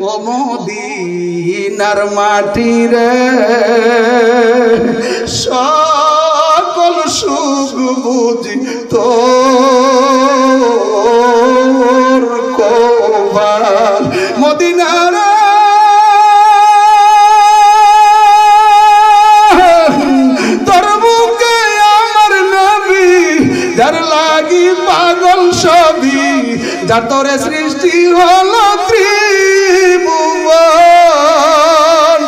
ও মদিনার মাটি রে সকল সুখ বুঝি তোর কোবাল মদিনার তোর বুকে আমার নবী যার লাগি পাগল সবই যার তোরে সৃষ্টি হলো ত্রিভুবন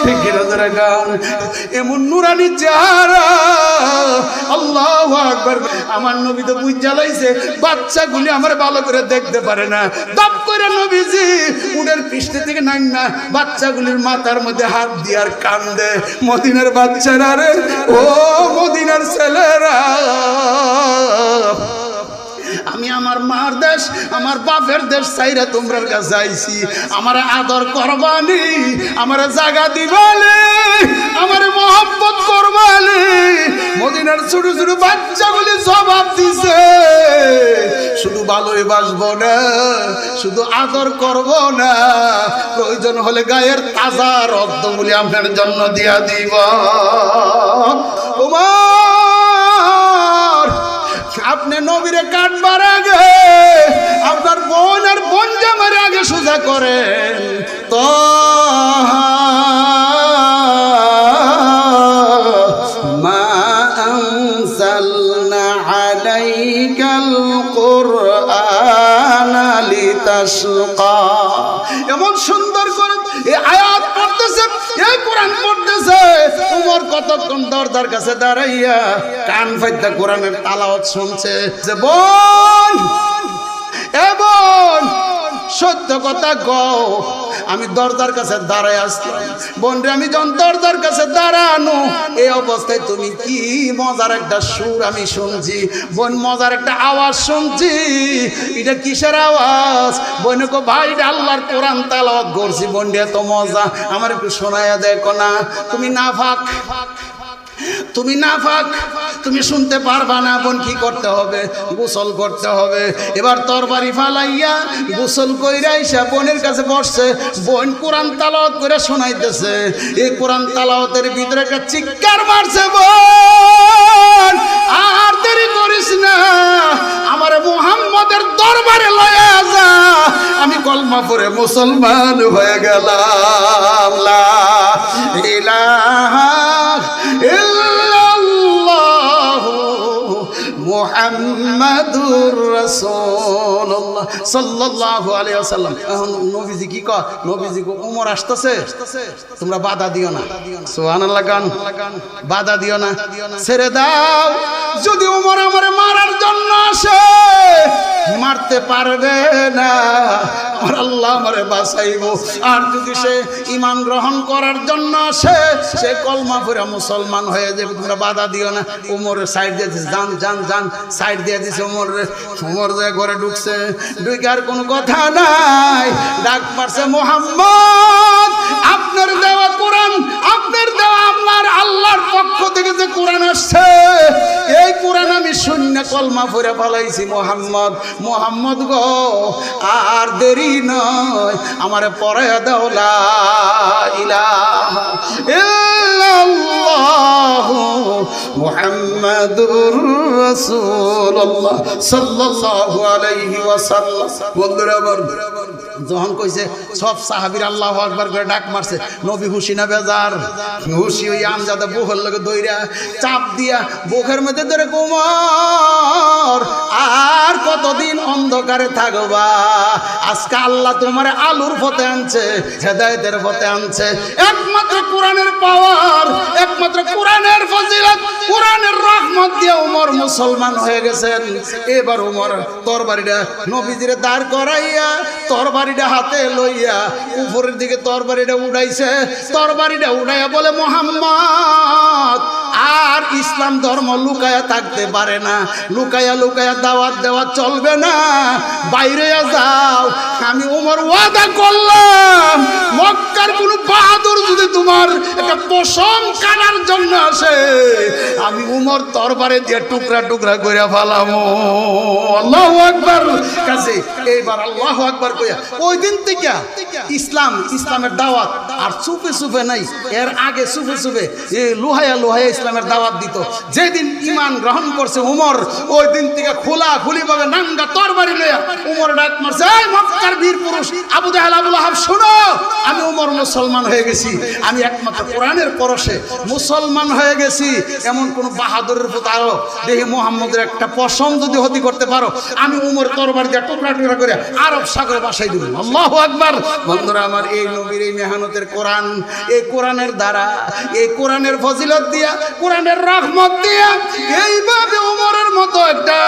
ঠিক কিনা গান এমন নুরানি চেহারা আল্লাহু আকবার আমার নবী তো বুঝ জ্বালাইছে বাচ্চাগুলি আমার ভালো করে দেখতে পারে না দপ করে নবীজি উটের পৃষ্ঠ থেকে নাম না বাচ্চাগুলির মাথার মধ্যে হাত দিয়ে আর কান্দে মদিনার বাচ্চারা রে ও মদিনার ছেলেরা আমি আমার মার দেশ আমার বাপের দেশ চাইরা তোমরার কাছে আইছি আমার আদর করবানি আমার জায়গা দিবালে আমার মহব্বত করবালে মদিনার ছোট ছোট বাচ্চাগুলি জবাব দিছে শুধু ভালোই বাসবো না শুধু আদর করব না প্রয়োজন হলে গায়ের তাজা রক্তগুলি আপনার জন্য দিয়া দিব আপনি নবীরে কাটবার আগে আপনার বোন আর বোন জামার আগে সোজা করেন তো মা আনসালনা আলাইকাল কুরআনা লিতাশকা এমন সুন্দর করে এই আয়াত পড়তেছে এই কোরআন পড়তেছে উমর কতক্ষণ দরজার কাছে দাঁড়াইয়া কান ফাইদা কোরআনের তেলাওয়াত শুনছে যে বোন এ বোন সত্য কথা কও আমি দরজার কাছে দাঁড়ায় আসলাম বোন রে আমি যখন দরজার কাছে দাঁড়ানো এই অবস্থায় তুমি কি মজার একটা সুর আমি শুনছি বোন মজার একটা আওয়াজ শুনছি এটা কিসের আওয়াজ বোন কো ভাই এটা আল্লাহর কোরআন তেলাওয়াত করছি বোন রে এত মজা আমার একটু শোনায়া দেখো না তুমি নাফাক তুমি শুনতে পারবা না বোন কি করতে হবে গোসল করতে হবে এবার তরবারি ফালাইয়া গোসল কইরা আইসা বোনের কাছে বসছে বোন কোরআন তেলাওয়াত করে শোনাইতেছে এই কোরআন তেলাওয়াতের ভিতরে একটা চিৎকার মারছে বোন আর দেরি করিস না আমার মুহাম্মদের দরবারে লয়ে যা আমি কলমা পড়ে মুসলমান হয়ে গেলাম লা ইলাহা ইল্লাল্লাহু মুহাম্মাদুর রাসূলুল্লাহ সাল্লাল্লাহু আলাইহি ওয়াসাল্লাম এখন নবীজি কি কয় নবীজি কো ওমর আসতেছে তোমরা বাধা দিও না সুবহানাল্লাহ গান বাধা দিও না ছেড়ে দাও যদি ওমর আমারে মারার জন্য আসে মারতে পারবে না আমার আল্লাহ আমারে বাঁচাইবো আর যদি সে ঈমান গ্রহণ করার জন্য আসে সে কলমা পড়ে মুসলমান হয়ে যাবে তোমরা বাধা দিও না ওমরের সাইড দিয়ে যান যান যান সাইড দিয়ে দিছে ওমর যে ঘরে ঢুকছে ঢুকে আর কোনো কথা নাই ডাক পারছে মুহাম্মদ আপনার দেওয়া কোরআন আপনার দেওয়া আপনার আল্লাহর পক্ষ থেকে যে কোরআন আসছে এই কোরআন আমি শূন্য কলমা পড়ে ফেলাইছি মুহাম্মদ গো আর দেরি নয় আমারে পড়ায়া দাও লা ইলাহা ইল্লাল্লাহু মুহাম্মাদুর রাসূলুল্লাহ সাল্লাল্লাহু আলাইহি ওয়াসাল্লাম বন্ধুরা যখন কইছে সব সাহাবীর আল্লাহু আকবার করে ডাক মারছে নবী খুশি না বেজার খুশি হই আমজাদা বুকের লগে দইরা চাপ দিয়া বুকের মধ্যে ধরে ওমর আর কতদিন অন্ধকারে থাকবা আজকে আল্লাহ তোমার আলোর পথে আনছে হেদায়েতের পথে আনছে একমাত্র কোরআনের পাওয়ার একমাত্র কোরআনের ফজিলত কোরআনের রহমত দিয়ে ওমর মুসলমান হয়ে গেছেন এবার ওমর তরবারিটা নবীজিরে দাঁড় করাইয়া তরবারিটা হাতে লইয়া উপরের দিকে তরবারিটা উড়াইছে তরবারিটা উড়াইয়া বলে মুহাম্মদ আর ইসলাম ধর্ম লুকায়া থাকতে পারে না লুকায়া লুকায়া দাওয়াত দেওয়া চলবে না বাইরে যাও আমি ওমর ওয়াদা করলাম মক্কার কোন বাহাদুর যদি তোমার উমর একটা পশম কাটার জন্য আসে, আমি উমর তরবারে দিয়ে টুকরা টুকরা করে ফেলামো। আল্লাহু আকবার। কাছে এইবার আল্লাহু আকবার কইয়া ওই দিন থেকে ইসলামের দাওয়াত আর চুপে চুপে নাই, এর আগে চুপে চুপে লোহায়া লোহায়া ইসলামের দাওয়াত দিত। যেদিন ঈমান গ্রহণ করছে উমর, ওই দিন থেকে খোলা খুলি ভাবে নাঙ্গা তরবারি লইয়া উমর ডাক মারছে, এই মক্কার বীর পুরুষ আবু জাহেল আবু লাহাব, শোনো, আমি উমর মুসলমান হয়ে গেছি, আমি একমাত্র কোরআনের পরশে মুসলমান হয়ে গেছি। এমন কোন বাহাদুরের প্রতি আরো দেখি মুহাম্মদের একটা পশম যদি হতি করতে পারো, আমি উমর তরবারি দিয়ে টুকরা টুকরা করে আরব সাগরে বাসাই দিব। আল্লাহু আকবার। বন্ধুরা আমার, এই নবীর এই মেহনতের কোরআন, এই কোরআনের দ্বারা, এই কোরআনের ফজিলত দিয়া, কোরআনের রহমত দিয়া এইভাবে উমরের মতো একটা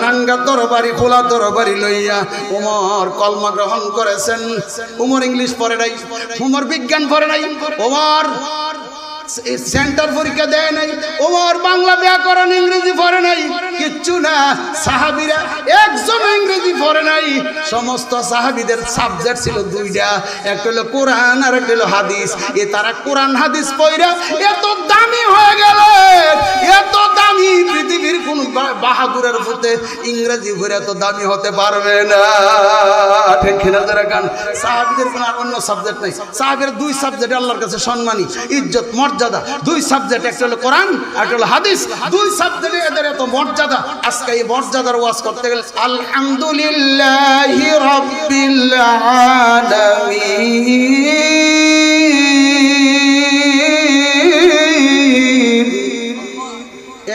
নাঙ্গা তরবারি খোলা তরবারি লইয়া উমর কলমা গ্রহণ করেছেন। উমর ইংলিশ পড়ে নাই, উমর বিজ্ঞান পড়ে নাই, উমর সেন্টার পরীক্ষা দেয় নাই, ওমর বাংলা ব্যাকরণ ইংরেজি পড়ে নাই, কিচ্ছু না। সাহাবীরা একজন ইংরেজি পড়ে নাই। সমস্ত সাহাবীদের সাবজেক্ট ছিল দুইটা, একটা হলো কোরআন আর একটা হলো হাদিস। তারা কোরআন হাদিস পড়া এত দামি হয়ে গেল, এত দামি, পৃথিবীর কোন বাহাদুরের প্রতি ইংরেজি পড়ে এত দামি হতে পারবে না। ঠিক কিনা যারা গান? সাহাবীদের কোনো আর অন্য সাবজেক্ট নাই। সাহাবীর দুই সাবজেক্ট আল্লাহর কাছে সম্মানী, ইজ্জত, মর্যাদা। দুই সাবজেক্ট, একটা হলো কোরআন আর একটা হলো হাদিস। দুই সাবজেক্টে এদের এত মর্যাদা। আজকে এই মর্যাদার ওয়াজ করতে গেলে আলহামদুলিল্লাহি রাব্বিল আলামিন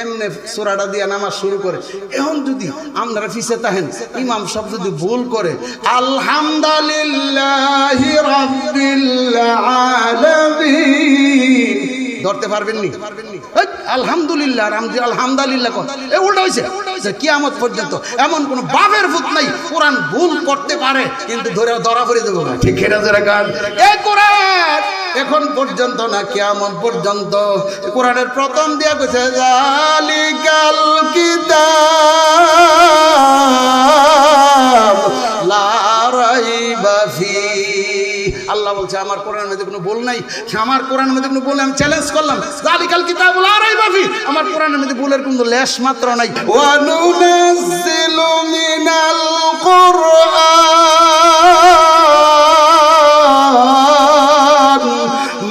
এমনি সূরাটা দিয়ে নামাজ শুরু করে। এখন যদি আপনারা পিছে থাকেন, ইমাম সব যদি ভুল করে আলহামদুলিল্লাহি রাব্বিল আলামিন ধরতে পারবেননি? আলহামদুলিল্লাহ আলহামদুলিল্লাহ উল্টা হয়েছে। কিয়ামত পর্যন্ত এমন কোন বাপের ভূত নাই কোরআন ভুল করতে পারে কিন্তু ধরে ধরা পড়ে দেবো না। ঠিক এটা যারা গান, এই কোরআন এখন পর্যন্ত না, কিয়ামত পর্যন্ত কোরআনের প্রথম দিয়া কইছে জালিকাল কিতাব লা রাইবা ফি। আল্লাহ বলছে আমার কোরআনের মধ্যে কোনো ভুল নাই, আমার কোরআনের মধ্যে কোনো ভুল, আমি চ্যালেঞ্জ করলাম, জালিকাল কিতাবুল লা রাইবা ফি, আমার কোরআনের মধ্যে ভুলের কোনো লেশ মাত্র নাই। ওয়া নুনাজ্জিলু মিনাল কুরআন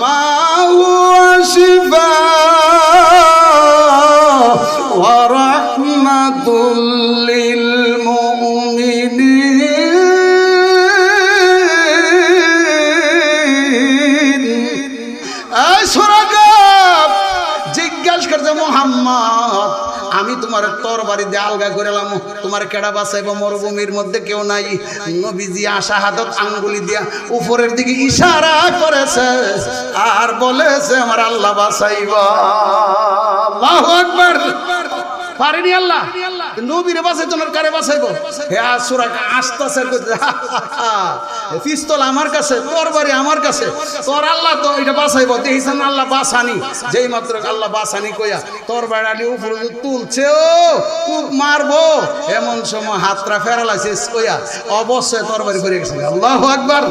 মা হুয়া শিফাa'un ওয়া রাহমাতুল লিল মুমিনিন। জিজ্ঞাসা করছে মুহাম্মদ, আমি তোমার তরবারি দিয়ে আলগা করেলাম, তোমার কেডা বাঁচাইব? মরুভূমির মধ্যে কেউ নাই। নবীজি আশাহাদত আঙ্গুলি দিয়া উপরের দিকে ইশারা করেছে আর বলেছে আমার আল্লাহ বাঁচাইব। আল্লাহু আকবার। পারেনি আল্লাহ? নবীরে বাঁচাইতো না, কারে বাঁচাইব? হ্যাঁ, সূরা আসতেছে, পিস্তল আমার কাছে, তরবারি আমার কাছে, তোর আল্লাহ তো এটা বাঁচাইব। দেখিছেন আল্লাহ বাঁচানি, যেই মাত্র আল্লাহ বাঁচানি কইয়া তরবারি আলি উপরে তুলছে, ও মারবো, এমন সময় হাতটা প্যারালাইসিস কইয়া অবশ্যই তরবারি পড়ে গেছে। আল্লাহু আকবার।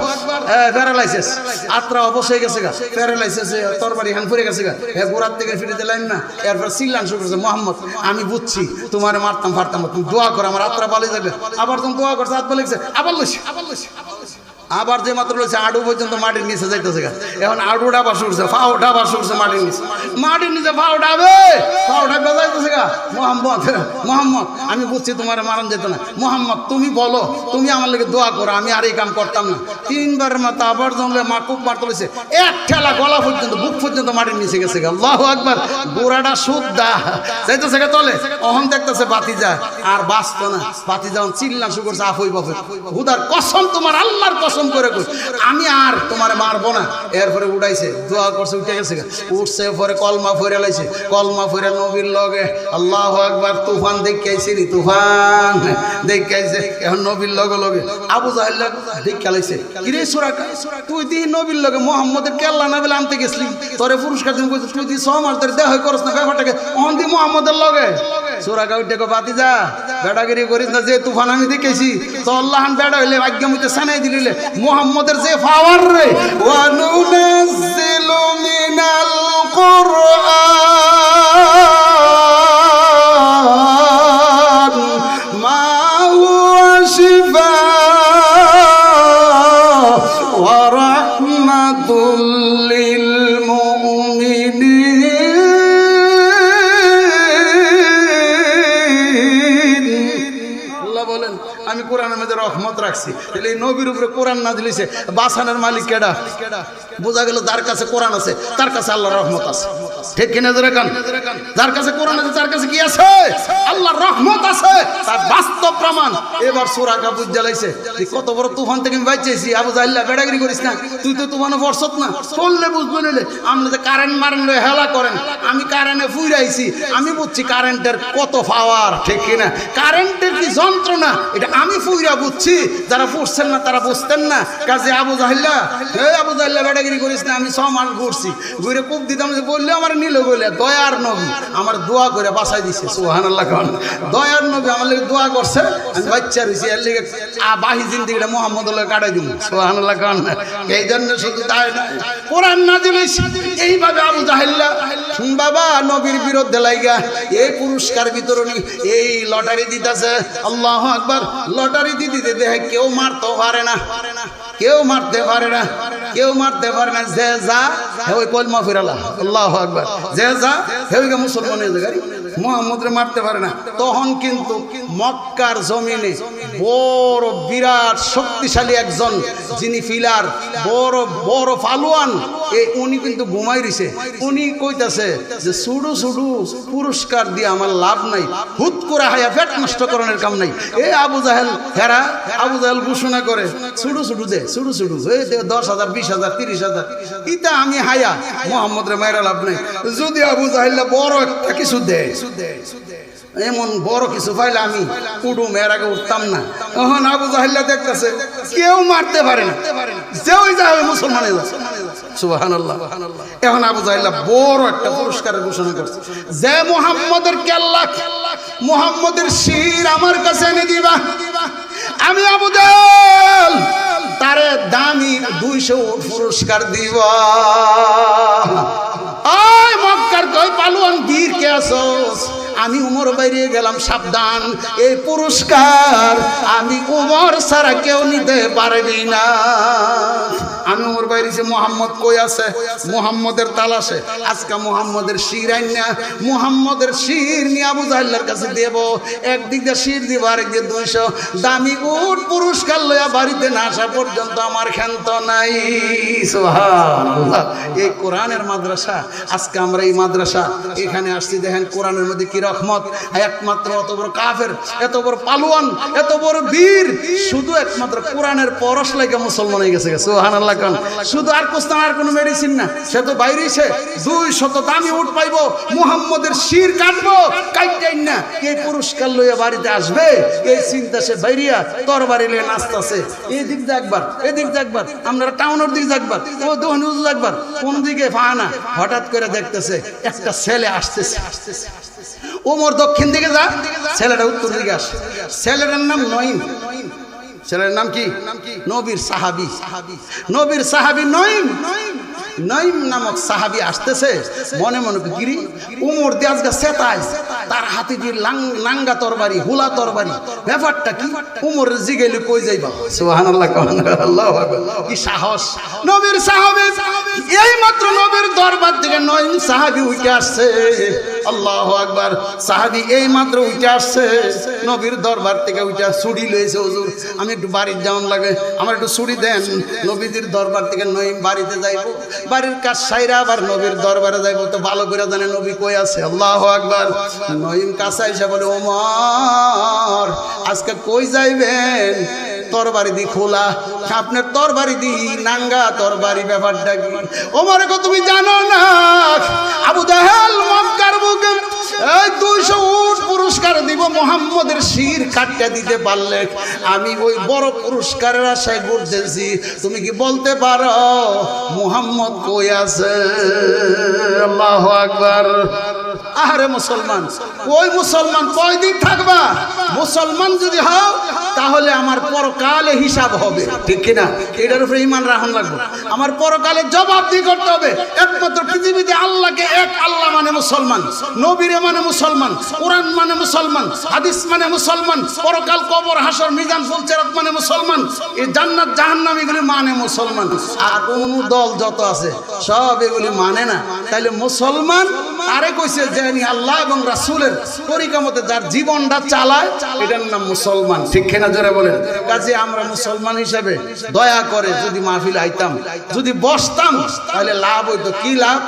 প্যারালাইসিস, হাতটা অবশ্যই গেছে গা, প্যারালাইসিস, তরবারি হান পড়ে গেছে গা। গোড়ার থেকে ফিরে দিলেন না, এরপর চিল্লান শুরু করেছে, মোহাম্মদ আমি বুঝছি তোমার মারতাম ফারতাম, তুমি দোয়া করো আমার আত্রা পালিয়ে যাবে। আবার তুমি দোয়া করছো, হাত পালিয়েছে, আবার লইছি, আবার যে মাত্র লইছে আডু পর্যন্ত মাটির নিচে যাইতেছে। এখন আডু ডাবা শুরছে, ফাও ডাবা শুরছে মাটির নিচে, মাটির নিচে ফাও ডাবে, ফাও ডাবে যাইতেছে গা। মোহাম্মদ আমি বুঝছি তোমার মারান যেত না, মোহাম্মদ তুমি বলো, তুমি আমার লাগে দোয়া করো, আমি আর এই কাম করতাম না। তিনবারের মাথা আবার জমলে মা খুব মারতে লইছে, এক ঠেলা গলা পর্যন্ত, বুক পর্যন্ত মাটির নিচে গেছে গা। আল্লাহু আকবার। গোড়াটা সুদ্ধা যাইতেছে গা তলে। অহন দেখতেছে বাতিজা আর বাঁচত না, বাতিজা চিল্লা শুরু করছে, আফই বাফই, হুদার কসম, তোমার আল্লাহর কসম করে কই আমি আর তোমার মারবো না। এরপরে উঠাইছে, দোয়া করছে, উঠে গেছে, উঠছে, পরে কলমা ফিরে লাইছে, কলমা ফিরে নবীর লগে। আল্লাহু আকবার। তুফান দেখাইছে, তুফান দেখাইছে, এখন নবীর লগে লগে আবু জাহেল দেখা লাইছে, কিরে সূরা তুই দি নবীর লগে মোহাম্মদের কেল্লা না বলে আনতে গেছলি, তোরে পুরস্কার দিন কইছিস, তুই দি 6 মাস ধরে দেহ করছ না ব্যাপারটাকে, অন দি মোহাম্মদের লগে। সূরা কাউটে কো বাতিজা বেড়াগিরি করিস না, যে তুফান আমি দেখেছি তো আল্লাহন বেড়া হইলে ভাগ্য মতে সানাই দিলে মুহাম্মদের যে পাওয়ার রে। ওয়া নুনাজ্জিলু রাহমাতুল লিল মুমিনিন। আল্লাহ বলেন আমি কোরআনের মধ্যে রহমত রাখছি। তাহলে এই নবীর উপরে কোরআন নাযিল হইছে, বাসানের মালিক কেডা? বোঝা গেল যার কাছে কোরআন আছে তার কাছে আল্লাহর রহমত আছে। ঠিক কিনা জোরে কান? যার কাছে কোরআন আছে তার কাছে কি আছে? আল্লাহর রহমত আছে, তার বাস্তব প্রমাণ। এবার সূরা কাবুত জ্বালাইছে, কত বড় তুফান থেকে আমি বাঁচিয়েছি। আবু জাহেল বেড়াগিরি করিস না, তুই তো তুফানে পড়ছত না, চললে বুঝবে নিলে। আপনি যে কারেন্ট মারেন হেলা করেন, আমি কারেন্টে ফুইরাইছি, আমি বুঝছি কারেন্টের কত পাওয়ার। ঠিক কিনা? কারেন্টের কি যন্ত্রণা এটা আমি ফুইরা বুঝছি, যারা বুঝছেন না তারা বুঝতেন না। কাজে আবু জাহেল্লা, হে আবু জাহেল্লা বেড়াগিরি করিস না, আমি 6 মাস ঘুরছি, ঘুরে কূপ দিতাম, যে বললে আমার নিল বলে দয়ার নবী আমার দোয়া করে বাঁচাই দিছে। সুবহানাল্লাহ। দয়ার নবী আমার লেগে দোয়া করছে, আমি বাচ্চা রয়েছি, এর লেগে বাহি জিন্দিগিটা মোহাম্মদ কাটাই দিব। সুবহানাল্লাহ। এই জন্য শুধু তাই নয়, কোরআন নাযিল হইছে এইভাবে। আবু জাহেল্লা শুন বাবা, নবীর বিরুদ্ধে লাইগা এই পুরস্কার বিতরণী, এই লটারি দিতেছে। আল্লাহু আকবার। লটারি দিতে দেখে কেউ মারতে পারে না, কেউ মারতে পারে না, কেউ মারতে পারে না। যে যা হে ওই কলমা ফিরালা। আল্লাহু আকবার। যে যা হে ওই মুসলমান হয়ে যায়, মুহাম্মদরে মারতে পারে না। তখন কিন্তু মক্কার জমিনে বড় বিরাট শক্তিশালী একজন, যিনি ফিলার, বড় বড় পালোয়ান, উনি কিন্তু ঘুমাই রইছে। উনি কইতাছে যে সুডু সুডু পুরস্কার দিয়ে আমার লাভ নাই, হুট করে হায়া পেট নষ্ট করানোর কাম নাই। এ আবু জাহেল হেরা, আবু জাহেল ঘোষণা করে সুডু সুডু দে, সুডু সুডু 10,000 20,000 30,000। ইটা আমি হায়া মুহাম্মদ রে মাইরা লাভ নাই। যদি আবু জাহেল বড় একটা কিছু দেয়, এমন বড় কিছু পাইলে আমি কুডুম এর আগে উঠতাম না। এখন আবু জাহেল্লা দেখতেছে কেউ মারতে পারে না, যে ওই যাবে মুসলমান হয়ে যাচ্ছে। সুবহানাল্লাহ। এখন আবু জাহেল্লা বড় একটা পুরস্কারের ঘোষণা করছে, যে মুহাম্মদের কেল্লা, মুহাম্মদের শির আমার কাছে এনে দিবা, আমি আবু জাহেল তারে দামি 200 পুরস্কার দিব। ওই মক্কার কই পালোয়ান বীর কে আছোস? আমি উমর বাইরে গেলাম, সাবধান, এই পুরস্কার আমি উমর ছাড়া কেউ নিতে পারবি না। আমি উমর বাইরে, মুহাম্মদ কই আছে? মুহাম্মদের তালাশে আজকে মুহাম্মদের শির আইনা, মুহাম্মদের শির নিয়ে আবু জাহেলের কাছে দেব। একদিক দিয়ে শির দিব, আরেক দিয়ে 200 দামি উট পুরস্কার লইয়া বাড়িতে না আসা পর্যন্ত আমার ক্ষান্ত নাই। সুবহানাল্লাহ। এই কোরআনের মাদ্রাসা, আজকে আমরা এই মাদ্রাসা এখানে আসছি, দেখেন কোরআনের মধ্যে কি রহমত। একমাত্র অত বড় কাফের, এত বড় পালোয়ান, এত বড় বীর, শুধু একমাত্র কোরআনের পরশ লাগে মুসলমান হয়ে গেছে। সুবহানাল্লাহ। শুধু আর কোস্তান, আর কোনো মেডিসিন না, সে তো বাইরেছে 200 দামি উট পাইবো, মুহাম্মদের শির কাটবো, কাইটাই না এই পুরস্কার লইয়া বাড়িতে আসবে, এই চিন্তা সে বাইরিয়া তরবারি লইয়া নাচতাছে। এই দিক দেখবার, এদিক দেখবার, আমরা টাউনের দিক দেখবার, ও দোহনুজ দেখবার, কোন দিকে ফানা। হঠাৎ করে দেখতেছে একটা ছেলে আসতেছে। ওমর দক্ষিণ দিকে যা, ছেলেটা উত্তর দিকে আসে। ছেলেটার নাম নঈম। ছেলের নাম কি? নবীর সাহাবী, নবীর সাহাবী নঈম। নঈম নামক সাহাবী আসতেছে, মনে মনে গিরি উমর দিয়ে আজকে সেতায়, তার হাতে যে নাঙ্গা তরবারি, হুলা তরবারি, ব্যাপারটা কি? উমর জিগেলি কই যাইবা? সুবহানাল্লাহ। আল্লাহু আকবার। কি সাহস নবীর সাহাবী! এই মাত্র নবীর দরবার থেকে নঈম সাহাবী উঠে আসছে। আল্লাহু আকবার। সাহাবী এই মাত্র উঠে আসছে নবীর দরবার থেকে, উঠে ছুরি লইছে। হুজুর আমি একটু বাড়ির যাওয়ান লাগে, আমার একটু ছুরি দেন। নবীজির দরবার থেকে নঈম বাড়িতে যাইব, বাড়ির কাজ সাইরা আবার নবীর দরবারে যাইব, তো ভালো করে জানে নবী কই আছে। আল্লাহু আকবার। নঈম কাছে এসে বলে, ওমর আজকে কই যাইবেন? তরবারি দি খোলা, আপনার তরবারি দি নাঙ্গা তরবারি, ব্যাপারটা কি? ওমর কো তুমি জানো না আবু জাহেল মক্কার বুকে এই 200 উট পুরস্কার দিব, মুহাম্মদের শির কাটতে দিতে পারলে আমি ওই বড় পুরস্কারের আশায় ঘুরতেছি। তুমি কি বলতে পারো মুহাম্মদ কই আছে? আল্লাহু আকবার। আরে মুসলমান, ওই মুসলমান কয়দিন থাকবা? মুসলমান যদি হও তাহলে আমার পরকালে হিসাব হবে, ঠিক কিনা? এটার উপরে ঈমান রাখুন লাগবে। আমার পরকালে জবাবদিহি করতে হবে। একমাত্র পৃথিবীতে আল্লাহকে এক আল্লাহ মানে মুসলমান, নবীরে মানে মুসলমান, কোরআন মানে মুসলমান, হাদিস মানে মুসলমান, পরকাল কবর হাসর মিজান ফুলসিরাত মানে মুসলমান, এই জান্নাত জাহান্নাম এগুলি মানে মুসলমান। আর কোন দল যত আছে সব এগুলি মানে না। তাইলে মুসলমান আরে কইছে যে আল্লাহ এবং রাসূলের তরিকা মতে যার জীবনটা চালায় এটার নাম মুসলমান, ঠিক কিনা? জোরে বলেন। কাজে আমরা মুসলমান হিসেবে দয়া করে যদি মাহফিল আইতাম, যদি বসতাম, তাহলে লাভ হইতো। কি লাভ?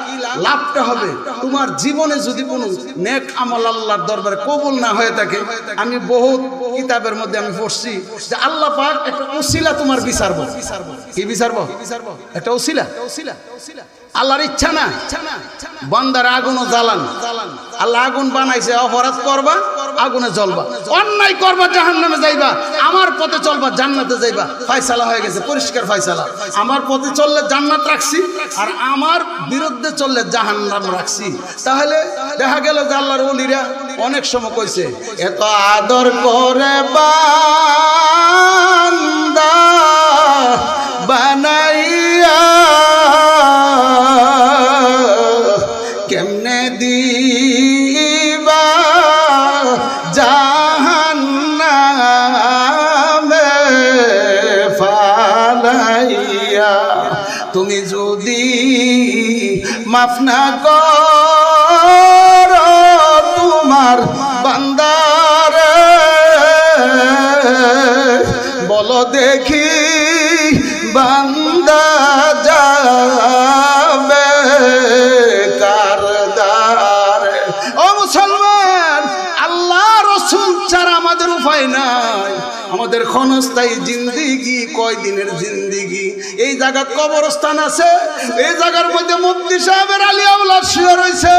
লাভটা হবে তোমার জীবনে যদি কোনো নেক আমল আল্লাহর দরবারে কবুল না হয়ে থাকে, আমি বহুত কিতাবের মধ্যে আমি পড়ছি যে আল্লাহ পাক একটা উসিলা তোমার বিচারবো। কি বিচারবো? একটা উসিলা। আল্লাহর ইচ্ছা না বান্দার আগুনও জ্বালান, আল্লাহ আগুন বানাইছে, অপরাধ করবা আগুনে জ্বলবা, অন্যায় করবা জাহান্নামে যাইবা, আমার পথে চলবা জান্নাতে যাইবা। ফয়সালা হয়ে গেছে, পরিষ্কার ফয়সালা। আমার পথে চললে জান্নাত রাখছি, আর আমার বিরুদ্ধে চললে জাহান্নাম রাখছি। তাহলে দেখা গেল যে আল্লাহর ওলিরা অনেক সময় কইছে, এত আদর করে বান্দা বানাইয়া কেমনে দিবা জাহান্নামে ফালাইয়া, তুমি যদি মাফ না করো তোমার বান্দারে, বলো দেখি বান্দা যাবে কার দ্বারে? ও মুসলমান, আল্লাহ রাসূল ছাড়া আমাদের উপায় নাই। আমাদের ক্ষণস্থায়ী জিন্দিগি কয়দিনের জিন্দিগি। এই জায়গা কবরস্থান আছে, এই জায়গার মধ্যে মুফতি সাহেবের আলী আওলাদ শুয়ে রয়েছে।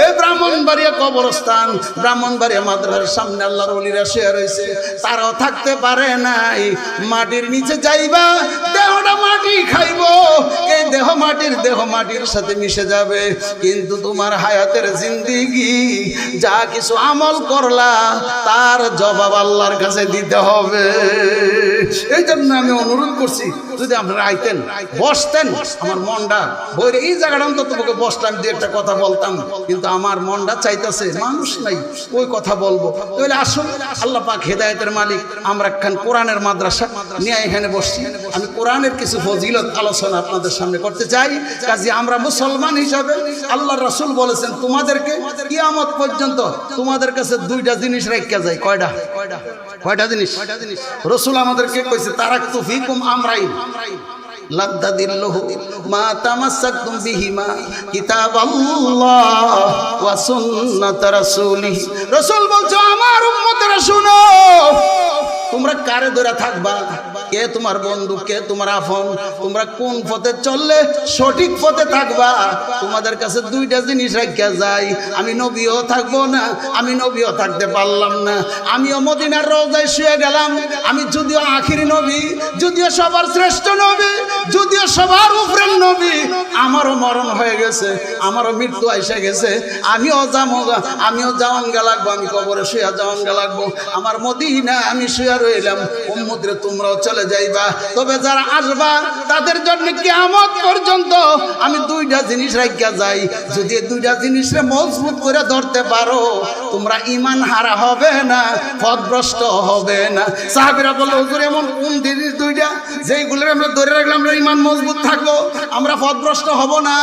এই ব্রাহ্মণবাড়িয়া কবরস্থান, ব্রাহ্মণবাড়িয়া মাদ্রাসার সামনে আল্লাহর ওলিরা শুয়ে রয়েছে। তারাও থাকতে পারে নাই। মাটির নিচে যাইবা, দেহটা মাটি খাইব, এই দেহ মাটির সাথে মিশে যাবে। কিন্তু তোমার হায়াতের জিন্দিগি যা কিছু আমল করলা তার জবাব আল্লাহর কাছে দিতে হবে। এই জন্য আমি অনুরোধ করছি, যদি আপনারা আইতেন, বসতেন, আমার মনটা বইরে এই জায়গাটা অন্তত তোকে বসতাম, দিয়ে একটা কথা বলতাম। কিন্তু আমার মনটা চাইতেছে মানুষ নাই, ওই কথা বলবো। তাহলে আসুন, আল্লাহ পাক হেদায়েতের মালিক, আমরা একখান কোরআনের মাদ্রাসা নিয়ে এখানে বসছি। আমি কোরআনের কিছু ফজিলত আলোচনা আপনাদের সামনে করতে চাই। কাজে আমরা মুসলমান হিসাবে আল্লাহর রাসূল বলেছেন, তোমাদেরকে কিয়ামত পর্যন্ত তোমাদের কাছে দুইটা জিনিস রাখা যায়। কয়টা জিনিস রাসূল আমাদেরকে কইছে? তারাকতু ফিকুম আমরাইন লাদ্দাদিল্লাহু মা তামাসসাকতুম বিহিমা কিতাবাল্লাহ ওয়া সুন্নাত রাসূলিহি। রাসূল বলছো, আমার উম্মতেরা শুনো, তোমরা কারে ধরে থাকবা? কে তোমার বন্ধু, কে তোমার আপন? তোমরা কোন পথে চললে সঠিক পথে থাকবা? তোমাদের কাছে দুইটা জিনিস রাখা যায়। আমি নবীও থাকবো না, আমি নবীও থাকতে পারলাম না। আমিও মদিনার রওজায় শুয়ে গেলাম। আমি যদিও আখিরি নবী, যদিও সবার শ্রেষ্ঠ নবী, যদিও সবার উপরের নবী, আমারও মরণ হয়ে গেছে, আমারও মৃত্যু এসে গেছে। আমিও যাওয়াঙ্গা লাগবো, আমি কবরে শুয়ে যাওয়াঙ্গা লাগবো। আমার মদিনা আমি শুয়ে রইলাম, উম্মতরে তোমরাও চলে যাইবা। তবে যারা আসবা তাদের জন্য কিয়ামত পর্যন্ত আমি দুইটা জিনিস রাখা যাই। যদি দুইটা জিনিসে মজবুত করে ধরতে পারো, তোমরা ঈমান হারা হবে না, পথভ্রষ্ট হবে না। সাহাবীরা বলল, হুজুর এমন কোন জিনিস দুইটা যেইগুলো আমরা ধরে রাখলে আমরা ঈমান মজবুত থাকবো, আমরা পথভ্রষ্ট হব না?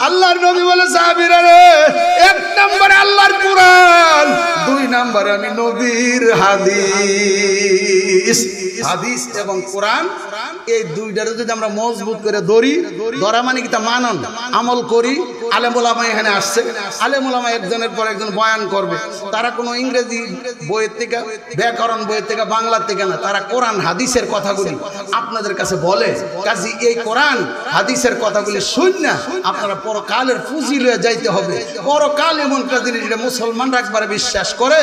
আল্লাহর নবী বলে, সাহাবীরা রে, এক নম্বরে আল্লাহর কোরআন, দুই নম্বরে আমি নবীর হাদিস। হাদিস এবং কোরআন, এই দুইটারে যদি আমরা মজবুত করে ধরা মানে কি তা মানন আমল করি। আলেম ওলামা এখানে আসছে, আলেম ওলামা একজনের পর একজন বয়ান করবে। তারা কোনো ইংরেজি বইয়ের থেকে, ব্যাকরণ বইয়ের থেকে, বাংলার থেকে না, তারা কোরআন হাদিসের কথাগুলি আপনাদের কাছে বলে। কাজী এই কোরআন হাদিসের কথাগুলি শুন না, আপনারা পরকালের পুঁজি লয়ে যাইতে হবে। পরকাল এমন একটা জিনিস, এটা মুসলমানরা একবারে বিশ্বাস করে।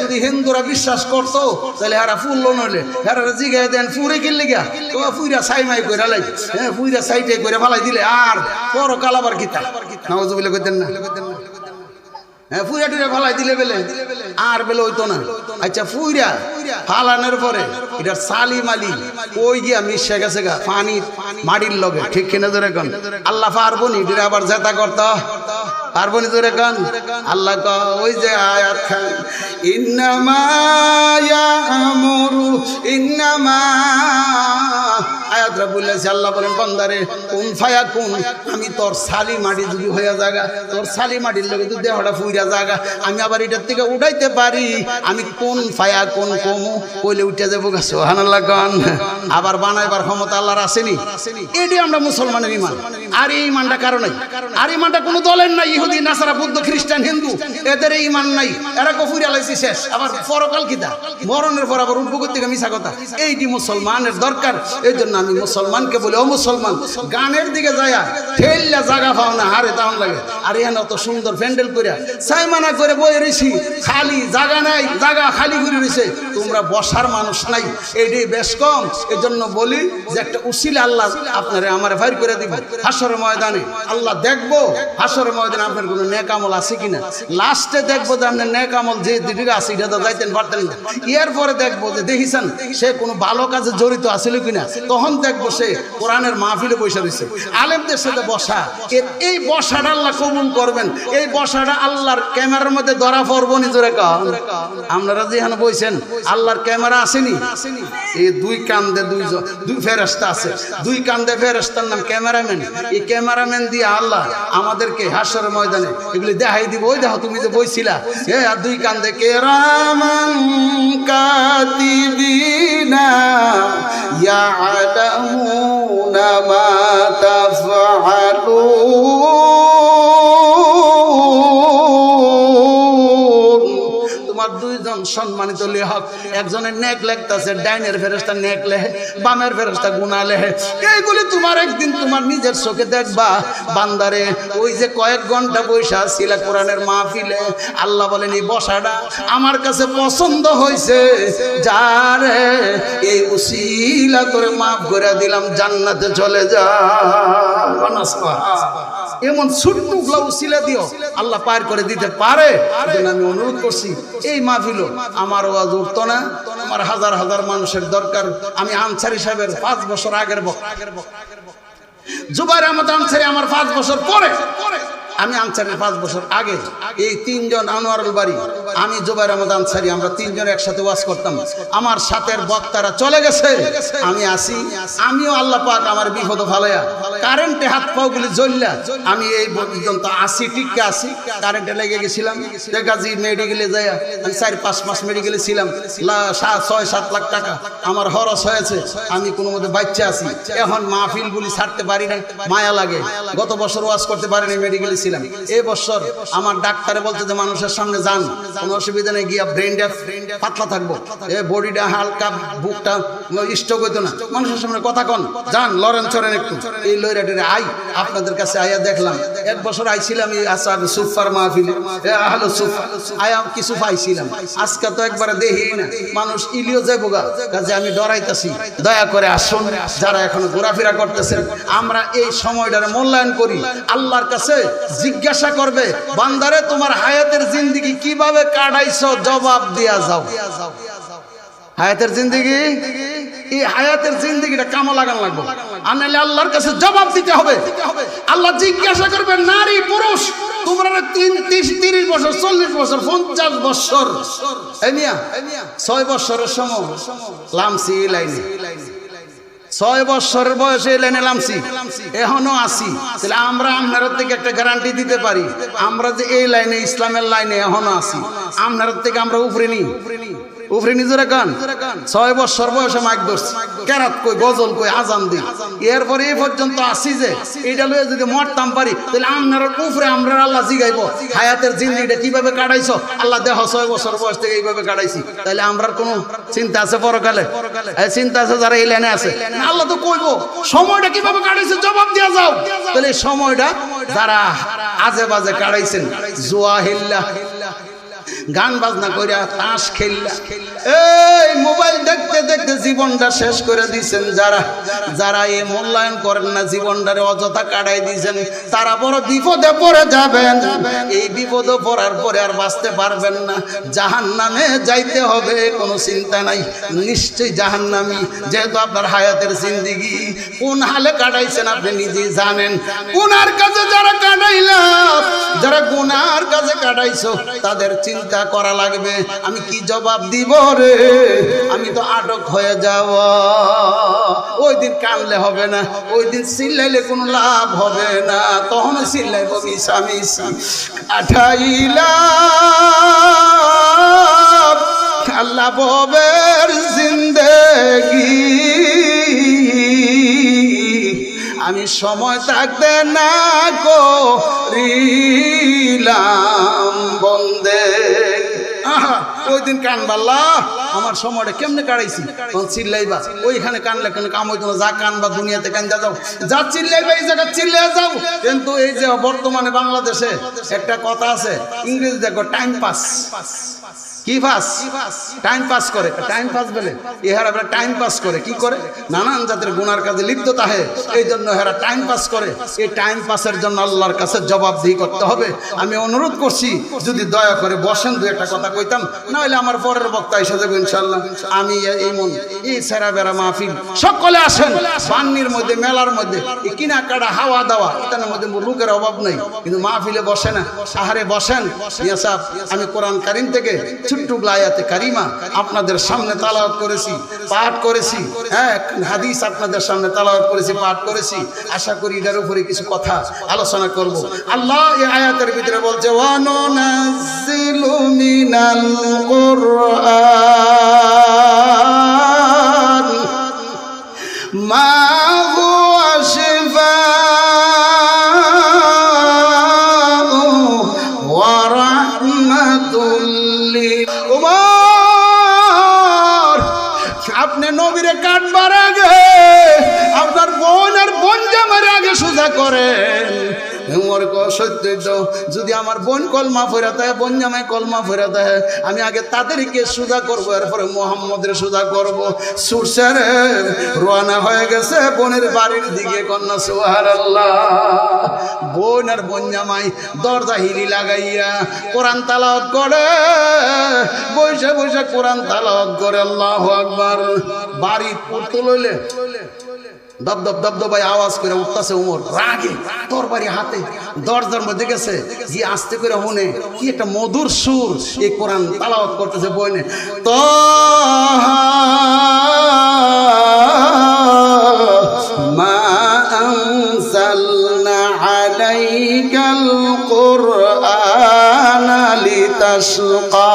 যদি হিন্দুরা বিশ্বাস করতো তাহলে হারা ফুললো নইলে হারা জিগায় দেন ফুরে কিনলে গা, তো ফুইরা সাইমাই করে লাই, হ্যাঁ ফুইরা সাইটে করে ফালাই দিলে আর পরকাল আবার কিতা নাউজুবিল্লাহ কইতেন না। হ্যাঁ ফুইরা টুইরা ফালাই দিলে বেলে আর বেলে হইতো না। আচ্ছা ফুইরা ফালানোর পরে এটা সালি মালি ওই গিয়া মিশে গেছে গা পানি মাটির লগে, ঠিক কিনা ধরে কন? আল্লাহ পারবো নি এটা আবার জেতা করতে পারবো নি ধরে কন? আল্লাহ ওই যে আয়াত খান ইন্নামা ইয়ামুরু ইন্নামা আয়াতরা বলেছে আল্লাহ বলেন বান্দারে কোন ফায়া কোন, আমি তোর সালি মাটি যদি হইয়া জায়গা, তোর সালি মাটির লগে যদি দেহটা ফুইরা জায়গা, আমি আবার এটার থেকে উঠাইতে পারি। আমি কোন ফায়া কোন কমু কইলে উঠে যাবো গা। সুবহানাল্লাহ গান। আবার বানাইবার ক্ষমতা আল্লাহর আসেনি। এটি আমরা মুসলমানের ইমান। আর এই ইমানটা কারো নাই, আর ইমানটা কোনো দলের নাই। ইহুদি নাসারা বুদ্ধ খ্রিস্টান হিন্দু এদের এই ইমান নাই। এরা কফুরিয়া লাইছে শেষ। আবার পরকাল কিতা, মরণের পর আবার উঠবো থেকে মিছা কথা। এইটি মুসলমানের দরকার। এই জন্য আমি মুসলমানকে বলি ও মুসলমান, গানের দিকে যায়া ঠেললা জায়গা পাও না হারে তাহন লাগে। আর এখানে অত সুন্দর প্যান্ডেল করে সাইমানা করে বয়ে রয়েছি, খালি জায়গা নাই, জায়গা খালি করে রয়েছে, তোমরা বসার মানুষ নাই, এইটি বেশ কম। এই জন্য বলি যে একটা উসিলা আল্লাহ আপনারে আমার ফাইর করে দিব হাসরের ময়দানে। আল্লাহ দেখবো হাসরের ময়দানে আপনার কোনো নেক আমল আছে কিনা। লাস্টে দেখবো যে আপনার নেক আমল যে দিকে আছে এটা তো যাইতেন পারতেন না। এরপরে দেখবো যে দেখিছেন সে কোনো ভালো কাজে জড়িত আছিল কিনা। তখন দেখবো সে কোরআনের মাহফিলে বসে রয়েছে, আলেমদের সাথে বসা। এই বসাটা আল্লাহ কবুল করবেন। এই বসাটা আল্লাহর ক্যামেরার মধ্যে ধরা পড়বো নিজের কান। আপনারা যেখানে বইছেন আল্লাহর ক্যামেরা আসেনি, এই দুই কান্দে দুই ফেরেশতা আছে, দুই কান্দে ফেরেশতার নাম ক্যামেরাম্যান। এই ক্যামেরাম্যান দিয়ে আল্লাহ আমাদেরকে হাসরের ময়দানে এগুলি দেখাই দিব। ওই দেখো তুমি যে বইছিলা, আর দুই কান্দে কিরামান কাতিবিনা ইয়ালামুনা মা তাফআলুন। তোমার দুইজন সম্মানিত লেখক, একজনের নেক লেখতাছে, ডাইনের ফেরেশতা নেক লেখে, বামের ফেরেশতা গুনাহ লেখে। এইগুলি তোমার একদিন তোমার নিজের চোখে দেখবা। বান্দারে ওই যে কয়েক ঘন্টা বৈশা ছিল কোরআনের মাহফিলে, আল্লাহ বলেন এই বসাটা আমার কাছে পছন্দ হয়েছে, যারে এই উসিলা তোরে মাফ করে দিলাম, জান্নাতে চলে যা। এমন ছোট্ট উসিলা দিও আল্লাহ পার করে দিতে পারে। আমি অনুরোধ করছি এই মাহফিল আমার ওয়াজ উঠতো না, আমার হাজার হাজার মানুষের দরকার। আমি আনসারী সাহেবের 5 বছর আগের জুবাইর আহমদ আনসারী আমার 5 বছর পরে, আমি আনসারীর 5 বছর আগে এই 3 জন আনোয়ারুল বাড়ি, আমি জুবাইর আহমদ আনসারী, আমরা 3 জন একসাথে ওয়াজ করতাম। আমার সাথের বক্তারা চলে গেছে, আমি আসি, আমিও আল্লাহ পাক আমার বিপদ ফালাইয়া কারেন্টে হাত পাও গুলি জ্বললা আমি এই পর্যন্ত আসি, টিকে আসি। কারেন্টে লেগে গেছিলাম, গাজী মেডিকেলে যাই আমি 4-5 মাস মেডিকেলে ছিলাম। 6-7 লাখ টাকা আমার খরচ হয়েছে, আমি কোনো মতে বাচ্চা আছি। এখন মাহফিল গুলি ছাড়তে পারি না, মায়া লাগে। গত বছর ওয়াজ করতে পারিনি, মেডিকেলে ছিলাম। এই বছর আমার ডাক্তারে বলতে যে মানুষের সামনে যান, কোনো অসুবিধা নেই, গিয়া ব্রেনটা পাতলা থাকবো, এই বডিটা হালকা, বুকটা স্ট্রোক হইতো না, মানুষের সামনে কথা কন, যান লরেন চরেন একটু। এই লইরাটের আই আপনাদের কাছে আয়া দেখলাম। 1 বছর আইছিলাম এই আসাবে সুফার মাহফিলে, আহলে সুফা আয়া কিছু পাইছিলাম। আজকে তো একবারে দেখি না, মানুষ ইলিও যাইবো গা, কাজে আমি ডরাইতাছি। দয়া করে আসুন যারা এখনো ঘোরাফেরা করতেছেন, আমরা এই সময়টারে মূল্যায়ন করি। আল্লাহর কাছে জিজ্ঞাসা করবে, বান্দারে তোমার হায়াতের জিন্দেগি কিভাবে কাটাইছো, জবাব দিয়া যাও। হায়াতের জিন্দেগি, এই হায়াতের জিন্দেগিটা কামে লাগান লাগবে, আর নাহলে আল্লাহর কাছে জবাব দিতে হবে। আল্লাহ জিজ্ঞাসা করবে, নারী পুরুষ তোমরা 30 বছর, 40 বছর, 50 বছর, 6 বছরের সময় লামসি লাইনে, 6 বছরের বয়সে লাইনে লামছি, এখনো আসি। তাহলে আমরা আপনার থেকে একটা গ্যারান্টি দিতে পারি, আমরা যে এই লাইনে, ইসলামের লাইনে এখনো আসি, আপনার থেকে আমরা উপরে নি, উপরে নিজেরা গান। 6 বছর বয়সে মাইক ধরছি, কেরাত কই, গজল কই, আজান দিই। এরপরে এই পর্যন্ত আসি যে এইটা লয়ে যদি মরতাম পারি, তাহলে আপনার উপরে আমরা আল্লাহ জিগাইব হায়াতের জিন্দেগিটা কিভাবে কাটাইছো। আল্লাহ দেহ 6 বছর বয়স থেকে এইভাবে কাটাইছি, তাহলে আমরার কোনো চিন্তা আছে পরকালে? চিন্তা আছে যারা এই লাইনে আছে? আল্লাহ তো কইব সময়টা কিভাবে কাটাইছে, জবাব দিয়া যাও। তাহলে এই সময়টা যারা আজে বাজে কাটাইছেন, জুয়াহিল্লাহ গান বাজনা কইরা তাস খেললা এই মোবাইল দেখতে দেখতে জীবনটা শেষ করে দিয়েছেন যারা যারা এই মূল্যায়ন করেন না জীবনটারে অযথা কাটাই দিয়েছেন তারা বড় বিপদে পড়ে যাবেন এই বিপদে পড়ার পরে আর বাঁচতে পারবেন না জাহান্নামে যাইতে হবে কোনো চিন্তা নাই নিশ্চয়ই জাহান্নামী যেহেতু আপনার হায়াতের জিন্দেগি কোন হালে কাটাইছেন আপনি নিজেই জানেন গুনার কাছে যারা কাটাইলাম যারা গুনার কাছে কাটাইছো তাদের চিন্তা করা লাগবে আমি কি জবাব দিব রে আমি তো আটক হয়ে যাব ওই দিন কানলে হবে না ওই দিন চিল্লাইলে কোনো লাভ হবে না তখন চিল্লাইব মিশা মিশি আঠাইলাম আল্লাহ ববের জিন্দেগি আমি সময় থাকতে না করিলাম বন্দে ওই দিন কানবাল্লা আমার সময়টা কেমনে কাটাইছি তখন চিল্লাইবা ওইখানে কানলে কেন কাম হইতো না যা কানবা দুনিয়াতে কান্দা যাও যা চিল্লাইবা এই জায়গা চিল্লাই যাও কিন্তু এই যে বর্তমানে বাংলাদেশে একটা কথা আছে ইংরেজি দেখো টাইম পাস কি পাস টাইম পাস করে টাইম পাস বলে এহারা টাইম পাস করে কি করে নানান জাতের গুনার কাজে লিপ্ত থাকে এই জন্য এহারা টাইম পাস করে এই টাইম পাসের জন্য আল্লাহর কাছে জবাবদিহি করতে হবে আমি অনুরোধ করছি যদি দয়া করে বসেন দু একটা কথা কইতাম না হলে আমার পরের বক্তা এসে যাবে ইনশাল্লাহ আমি এই মন এই সেরা বেড়া মাহফিল সকলে আসেন বান্নির মধ্যে মেলার মধ্যে এই কিনা কাটা হাওয়া দাওয়া এটার মধ্যে লোকের অভাব নেই কিন্তু মাহফিলে বসে না আহারে বসেন মিয়া সাহেব আমি কোরআন কারীম থেকে ছোট্ট আয়াতে কারিমা আপনাদের সামনে তেলাওয়াত করেছি পাঠ করেছি হ্যাঁ হাদিস আপনাদের সামনে তেলাওয়াত করেছি পাঠ করেছি আশা করি এর উপরে কিছু কথা আলোচনা করব আল্লাহ এই আয়াতের ভিতরে বলছে ওয়া নুনাজ্জিলু মিনাল কুরআন মা হুয়া শিফাউ ওয়া রাহমাতুল আপনি নবীরে কাটবার আগে আপনার বোন আর বোন জামার আগে সোজা করেন সত্য যদি আমার বোন কলমা ফেরা দেয় বোন জামাই কলমা ফেরা দেয় আমি আগে তাদেরকে সোজা করবো এরপরে মোহাম্মদের সোজা করবো সুরসের রওনা হয়ে গেছে বোনের বাড়ির দিকে কন্যা সুবহানাল্লাহ বোন আর বোন জামাই দরজা হিলি লাগাইয়া কোরআন তেলাওয়াত করে বসে বসে কোরআন তেলাওয়াত করে আল্লাহু আকবার বাড়ি পড়তে লইলে দব দব দব দবাই আওয়াজ করে উঠতেছে উমর রাগে তরবারি হাতে দরজার মধ্যে গেছে গিয়ে আস্তে করে শুনে কি একটা মধুর সুর এই কোরআন তেলাওয়াত করতেছে বইনে তো মা আনসালনা আলাইকাল কুরআনা লিতাশকা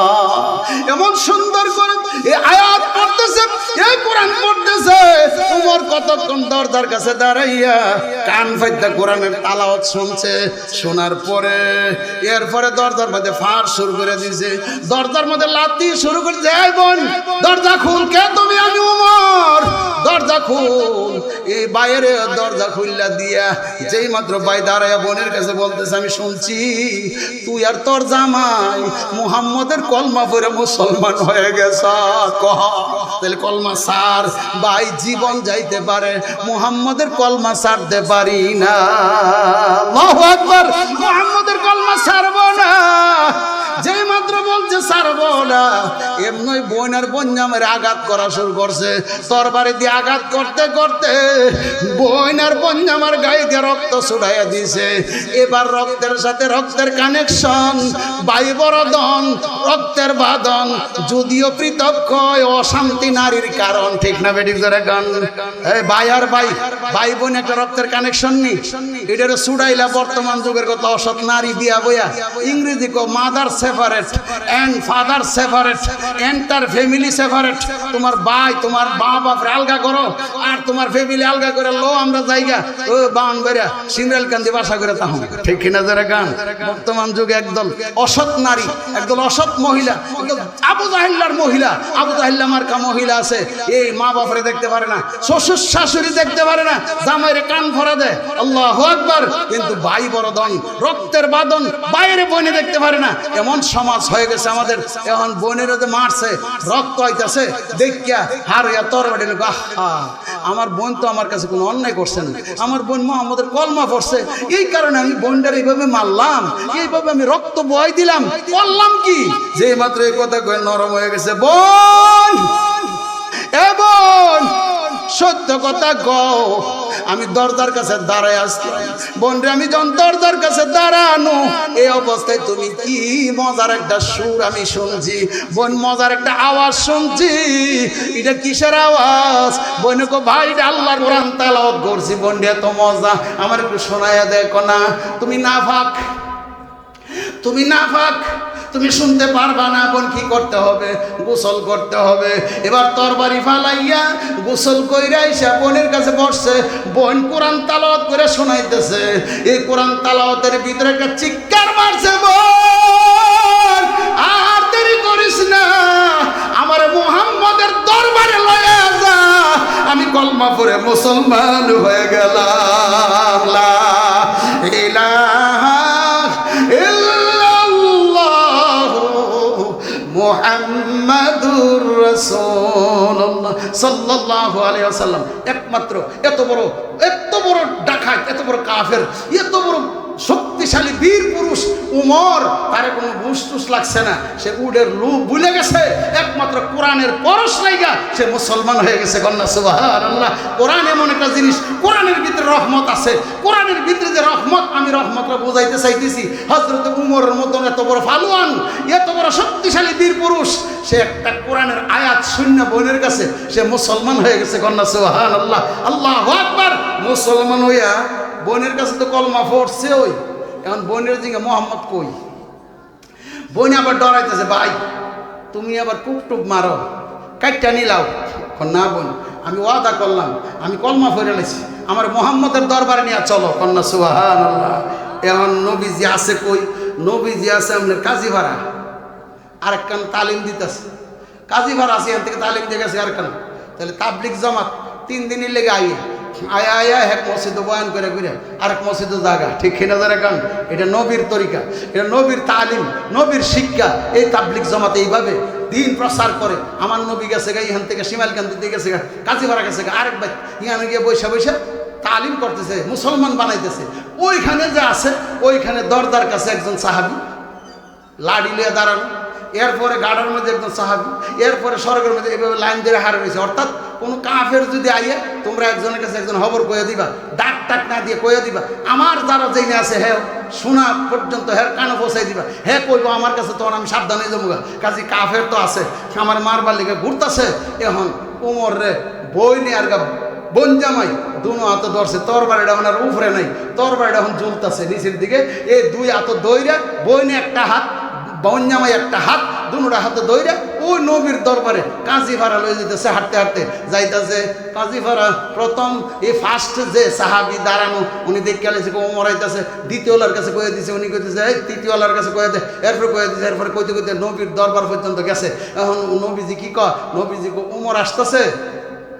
এমন সুন্দর করে এই আয়াত পড়তেছে এই কোরআন পড়তেছে উমর কতক্ষণ দরজার কাছে দাঁড়াইয়া কান ফাইদা কোরআনের তেলাওয়াত শুনছে শোনার পরে এরপরে দরজার মধ্যে ফাঁস শুরু করে দিয়েছে দরজার মধ্যে লাথি শুরু করে এই বোন দরজা খুল কে তুমি আমি উমর দরজা খুল এই বাইরে দরজা খুললা দিয়া যেই মাত্র ভাই দাঁড়াইয়া বোনের কাছে বলতেছে আমি শুনছি তুই আর তোর জামাই মুহাম্মদের কলমা পড়ে মুসলমান হয়ে গেছ কহ তাহলে কলমা সার ভাই জীবন যাইতে পারে মুহাম্মদের কলমা ছাড়তে পারি না আল্লাহু আকবার মুহাম্মদের কলমা ছাড়বো না যেই মাত্র বলছে ছাড়বো না এমনি বোন আর বোন জামাইয়ের আঘাত করা শুরু করছে তরবারি দিয়ে আঘাত করতে করতে বোন আর বোন জামার গায়ে দিয়ে রক্ত ছুড়াইয়া দিয়েছে এবার রক্তের সাথে রক্তের কানেকশন ভাই বরদন রক্তের বাঁধন যদিও পৃথক হয় অশান্তি নারীর কারণ ঠিক না বেটির ধরে গান এই ভাই আর ভাই ভাই বোন একটা রক্তের কানেকশন নি এটারে ছুড়াইলা বর্তমান যুগের কথা অসৎ নারী বিয়া বইয়া ইংরেজি কো mother separate and father father separate, entire family separate. তোমার ভাই তোমার বাপ আলগা করো, আর তোমার ফ্যামিলি আলগা করে লো আমরা জায়গা ও বাউন বেরা সিন্দ্রাল কান্দি বাসা করে তাহম, ঠিক কিনা যারা গান। বর্তমান যুগে একদল অসৎ নারী, একদল অসৎ মহিলা, একদল আবু জাহিল্লার মহিলা, আবু জাহিল্লা মার্কা মহিলা আছে, এই মা বাপরে দেখতে পারে না, শ্বশুর শাশুড়ি দেখতে পারে না, জামাইরে কান ভরা দেয়, আল্লাহু আকবার। কিন্তু ভাই বড় ধন, রক্তের বাঁধন, বাইরে বোনে দেখতে পারে না। এমন সমাজ হয়ে গেছে আমাদের। এখন বোনের যে মারছে, রক্ত হইতাছে, দেখিয়া হার হইয়া তরবারি, আহা আমার বোন তো আমার কাছে কোনো অন্যায় করছে না, আমার বোন মুহাম্মদের কলমা পড়ছে, এই কারণে আমি বোনটার এইভাবে মারলাম, এইভাবে আমি রক্ত বয় দিলাম, করলাম কি? যে মাত্র এই কথা কয়ে নরম হয়ে গেছে। বোন, এ বোন, সত্য কথা কও, আমি দরজার কাছে দাঁড়ায় আসলাম, বোন রে আমি যখন দরজার কাছে দাঁড়ানো, এই অবস্থায় তুমি কি মজার একটা সুর আমি শুনছি, বোন মজার একটা আওয়াজ শুনছি, এটা কিসের আওয়াজ? বোন কো ভাই এটা আল্লাহর কোরআন তেলাওয়াত করছি। বোন রে এত মজা, আমার একটু শোনায়া দেখো না। তুমি নাফাক, তুমি নাফাক, তুমি শুনতে পারবা না। বোন কি করতে হবে? গোসল করতে হবে। এবার তরবারি ফালাইয়া গোসল কইরা আইসা বোনের কাছে বসছে, বোন কোরআন তালাওয়াত করে শোনাইতেছে। এই কোরআন তালাওয়াতের ভিতরে একটা চিৎকার মারছে, বোন আর দেরি করিস না, আমার মুহাম্মদের দরবারে লয়ে যা, আমি কলমা পড়ে মুসলমান হয়ে গেলাম। লা ইলাহা মুহাম্মাদুর রাসূলুল্লাহ সাল্লাল্লাহু আলাইহি ওয়াসাল্লাম। একমাত্র এত বড় ডাকাত, এত বড় কাফের, এত বড় শক্তিশালী বীর পুরুষ উমর, তার কোনো বুসটুস লাগছে না, সে উডের লুপ ভুলে গেছে, একমাত্র কোরআনের পরশ লাইগা সে মুসলমান হয়ে গেছে। কন্যা সুবহানাল্লাহ। কোরআন এমন একটা জিনিস, কোরআনের ভিতরে রহমত আছে, কোরআনের ভিতরে যে রহমত, আমি রহমতটা বোঝাইতে চাইতেছি। হযরত উমরের মতন এত বড় ফালুয়ান, এত বড় শক্তিশালী বীর পুরুষ, সে একটা কোরআনের আয়াত শূন্য বোনের কাছে সে মুসলমান হয়ে গেছে। কন্যা সুবহানাল্লাহ, আল্লাহু আকবার। মুসলমান হইয়া বোনের কাছে তো কলমা পড়ছে, ওই এখন বোনের জিঙ্গা মোহাম্মদ কই? বোন আবার ডরাইতেছে, ভাই তুমি আবার টুপ মারো, কাইটটা নিলাও। না বোন, আমি ওয়াদা করলাম, আমি কলমা পড়ে লেছি, আমার মোহাম্মদের দরবারে নিয়ে চলো। কন্যা সুবহানাল্লাহ। এখন নবীজি আছে কই? নবীজি আছে আপনার কাজী ভাড়া, আরেকখান তালিম দিতেছে, কাজী ভাড়া আছে, এখান থেকে তালিম দিয়ে গেছে আরেকখান। তাহলে তাবলিগ জামাত 3 দিনের লেগে আয়া এক মসজিদে বয়ান করে ঘুরে আরেক মসজিদে জায়গা, ঠিক কিনা যারা গান? এটা নবীর তরিকা, এটা নবীর তালিম, নবীর শিক্ষা। এই তাবলিগ জামাতে এইভাবে দিন প্রচার করে। আমার নবী গেছে গা এখান থেকে শিমালকান্দি দিয়ে গেছে গা, কাজীপাড়া গেছে গা, আরেক ভাই এখানে গিয়ে বৈশা তালিম করতেছে, মুসলমান বানাইতেছে। ওইখানে যে আছে, ওইখানে দরজার কাছে একজন সাহাবী লাড়ি লিয়ে দাঁড়ানো, এরপরে গাড়ার মধ্যে একজন সাহাবী, এরপরে স্বর্গের মধ্যে এইভাবে লাইন ধরে হারে রয়েছে। অর্থাৎ কোনো কাফের যদি আইয়ে, তোমরা একজনের কাছে একজন খবর কয়ে দিবা, ডাক টাক না দিয়ে কয়ে দিবা, আমার যারা যেখানে আছে হ্যাঁ শোনা পর্যন্ত হ্যাঁ কানে পৌঁছাই দিবা, হ্যাঁ কইব আমার কাছে, তখন আমি সাবধানে যাবো। কাজী কাফের তো আছে, আমার মারবার লিগে ঘুরতেছে। এখন উমর রে বই নিয়ে আর বোন জামাই দুনো হাতে ধরছে, তরবারিটা ওনার উপরে নাই, তরবারিটা এখন ঝুলতেছে নিচের দিকে। এই 2 হাতে দইরা, বই নিয়ে একটা হাত, বোন জামাই একটা হাত, দুনোটা হাতে দইরা ওই নবীর দরবারে কাজী ভাড়া লয়ে যেতেছে, হাঁটতে হাঁটতে যাইতেছে। কাজী ভাড়া প্রথম এই ফার্স্ট যে সাহাবি দাঁড়ানো, উনি দেখে আলেছে ওমর আইতেছে, দ্বিতীয়লার কাছে কয়ে দিছে, উনি কইতেছে এই তৃতীয়লার কাছে কয়ে দে, এরপরে কয়ে দিছে, এরপরে কইতে কইতে নবীর দরবার পর্যন্ত গেছে। এখন নবীজি কি কয়? নবীজি ওমর আসতেছে,